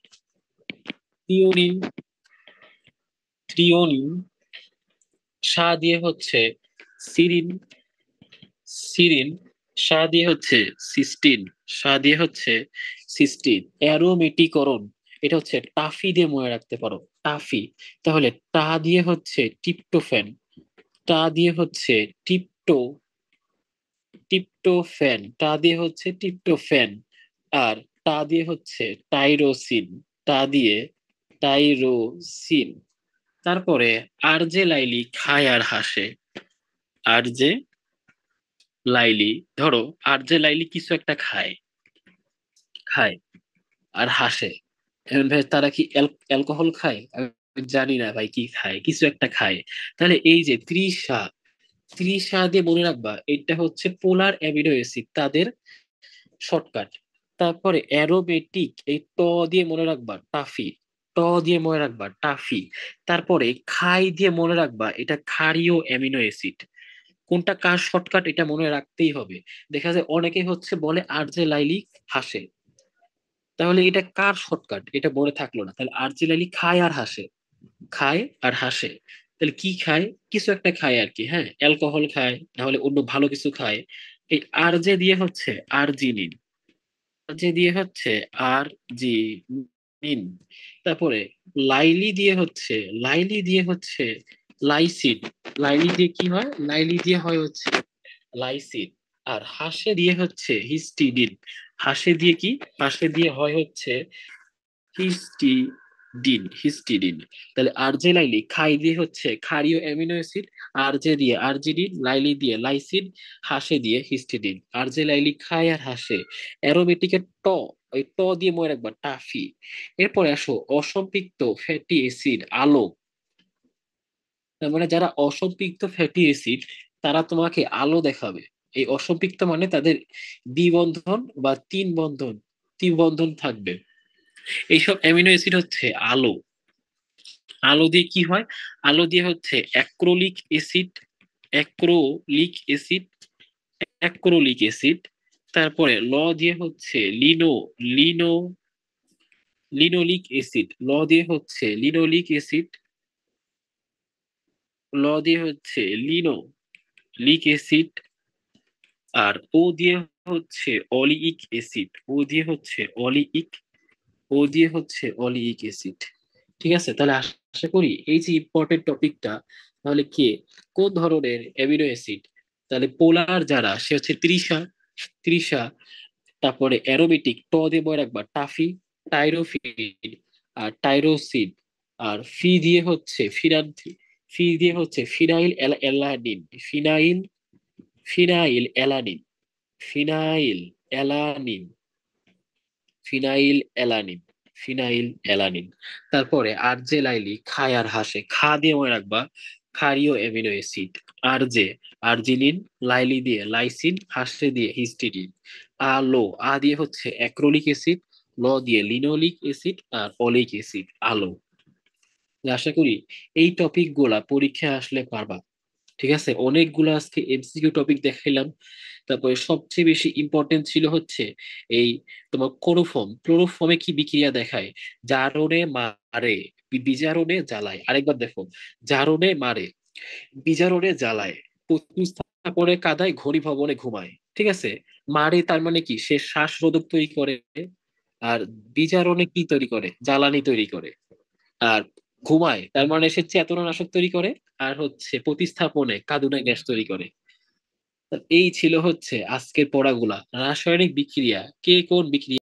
থ্রিওনিন, থ্রিওনিন, সা দিয়ে হচ্ছে সিরিন, সিরিন, সা দিয়ে হচ্ছে সিস্টিন, সা দিয়ে হচ্ছে সিস্টিন। অ্যারোমেটিকরণ, এটা হচ্ছে টাফি দিয়ে মনে রাখতে পারো, টাফি। তাহলে টা দিয়ে হচ্ছে টিপটোফ্যান, টা দিয়ে হচ্ছে টিপটো, টিপটোফ্যান, টা দিয়ে হচ্ছে টিপটোফ্যান। আর টা দিয়ে হচ্ছে টাইরোসিন, টা দিয়ে টাইরোসিন। তারপরে আর যে লাইলি খায় আর হাসে, আর যে লাইলি, ধরো আর যে লাইলি কিছু একটা খায়, খায় আর হাসে, এখন ভাই তারা কি অ্যালকোহল খায়? আমি জানি না ভাই কি খায়, কিছু একটা খায়। তাহলে এই যে তৃষা, তৃষা দিয়ে মনে রাখবা, এটা হচ্ছে পোলার অ্যামিনো অ্যাসিড, তাদের শর্টকাট। তারপরে অ্যারোমেটিক, এই ট দিয়ে মনে রাখবা টাফি, ট দিয়ে মনে রাখবা টাফি। তারপরে খাই দিয়ে মনে রাখবা এটা ক্ষারীয় অ্যামিনো অ্যাসিড। কোনটা কার শর্টকাট এটা মনে রাখতেই হবে। দেখা যায় অনেকে হচ্ছে বলে আরজে লাইলি হাসে, তাহলে এটা কার শর্টকাট এটা মনে থাকলো না। তাহলে আরজে লাইলি খায় আর হাসে, খায় আর হাসে। তাহলে কি খায়? কিছু একটা খায় আর কি, হ্যাঁ, অ্যালকোহল খায়, নাহলে অন্য ভালো কিছু খায়। এই আরজে দিয়ে হচ্ছে আরজিনিন, যে দিয়ে হচ্ছে আর জি নিন। তারপরে লাইলি দিয়ে হচ্ছে, লাইলি দিয়ে হচ্ছে লাইসিন। লাইলি দিয়ে কি হয়? লাইলি দিয়ে হয় হচ্ছে লাইসিন। আর হাসে দিয়ে হচ্ছে হিস্টিডিন। হাসে দিয়ে কি? হাসে দিয়ে হয় হচ্ছে হিস্টিডিন, হিস্টিডিন। তাহলে আরজে লাইলি খাই দিয়ে হচ্ছে ক্ষারীয় অ্যামিনো অ্যাসিড, আরজে দিয়ে আরজিনিন, লাইলি দিয়ে লাইসিন, হাসে দিয়ে হিস্টিডিন। আরজে লাইলি খায় আর হাসে। অ্যারোমেটিকের ট, ওই ট দিয়ে মনে রাখবা টাফি। এরপরে আসো অসম্পৃক্ত ফ্যাটি অ্যাসিড আলো। তার মানে যারা অসম্পৃক্ত ফ্যাটি অ্যাসিড তারা তোমাকে আলো দেখাবে। এই অসম্পৃক্ত মানে তাদের দ্বিবন্ধন বা তিন বন্ধন থাকবে। এইসব অ্যামিনো অ্যাসিড হচ্ছে আলো। আলো দিয়ে কি হয়? আলো দিয়ে হচ্ছে acrylic acid, acrylic acid, acrylic acid. তারপরে ল দিয়ে হচ্ছে লিনো লিনোলিক অ্যাসিড, ল দিয়ে হচ্ছে লিনোলিক অ্যাসিড, ল দিয়ে হচ্ছে লিনোলিক অ্যাসিড। আর ও দিয়ে হচ্ছে অলিইক অ্যাসিড, ও দিয়ে হচ্ছে অলিইক, ও দিয়ে হচ্ছে অলিইক অ্যাসিড। ঠিক আছে, তাহলে আশা করি এই যে ইম্পর্টেন্ট টপিকটা, তাহলে কে কোন ধরনের অ্যামিনো অ্যাসিড, তাহলে পোলার যারা সে হচ্ছে তৃষা, তৃষা। তারপরে অ্যারোমেটিক ট দিয়ে মনে রাখবা টাফি, টাইরোফিন আর টাইরোসিন। আর ফি দিয়ে হচ্ছে ফিনান্থি, ফি দিয়ে হচ্ছে phenylalanine, phenyl, phenylalanine, phenylalanine, phenylalanine, phenylalanine. তারপরে আরজে লাইলি খায় আর হাসে, খা দিয়ে মনে রাখবা ক্ষারীয় অ্যামিনো অ্যাসিড। আরজে আর্জিনিন, লাইলি দিয়ে লাইসিন, হাসে দিয়ে হিস্টিডিন। আলো, আ দিয়ে হচ্ছে অ্যাক্রোলিক অ্যাসিড, ল দিয়ে লিনোলিক অ্যাসিড আর অলিক অ্যাসিড, আলো। আশা করি এই টপিক গুলা পরীক্ষায় আসলে পারবা। ঠিক আছে, অনেকগুলো আজকে এমসিকিউ টপিক দেখাইলাম। তারপরে সবচেয়ে বেশি ইম্পর্টেন্ট ছিল হচ্ছে এই তোমার ক্লোরোফর্ম, ক্লোরোফর্মে কি বিক্রিয়া দেখায়? জারণে মারে, বিজারণে জ্বালায়। আরেকবার দেখো, জারণে মারে, বিজারণে জ্বালায়, প্রতিস্থাপনে কাদায়, ঘনী ভবনে ঘুমায়। ঠিক আছে, মারে তার মানে কি? সে শ্বাসরোধক তৈরি করে। আর বিজারণে কি তৈরি করে? জ্বালানি তৈরি করে। আর ঘুমায় তার মানে সে চেতনানাশক তৈরি করে। আর হচ্ছে প্রতিস্থাপনে কার্বন গ্যাস তৈরি করে। তা এই ছিল হচ্ছে আজকের পড়াগুলা, রাসায়নিক বিক্রিয়া কে কোন বিক্রিয়া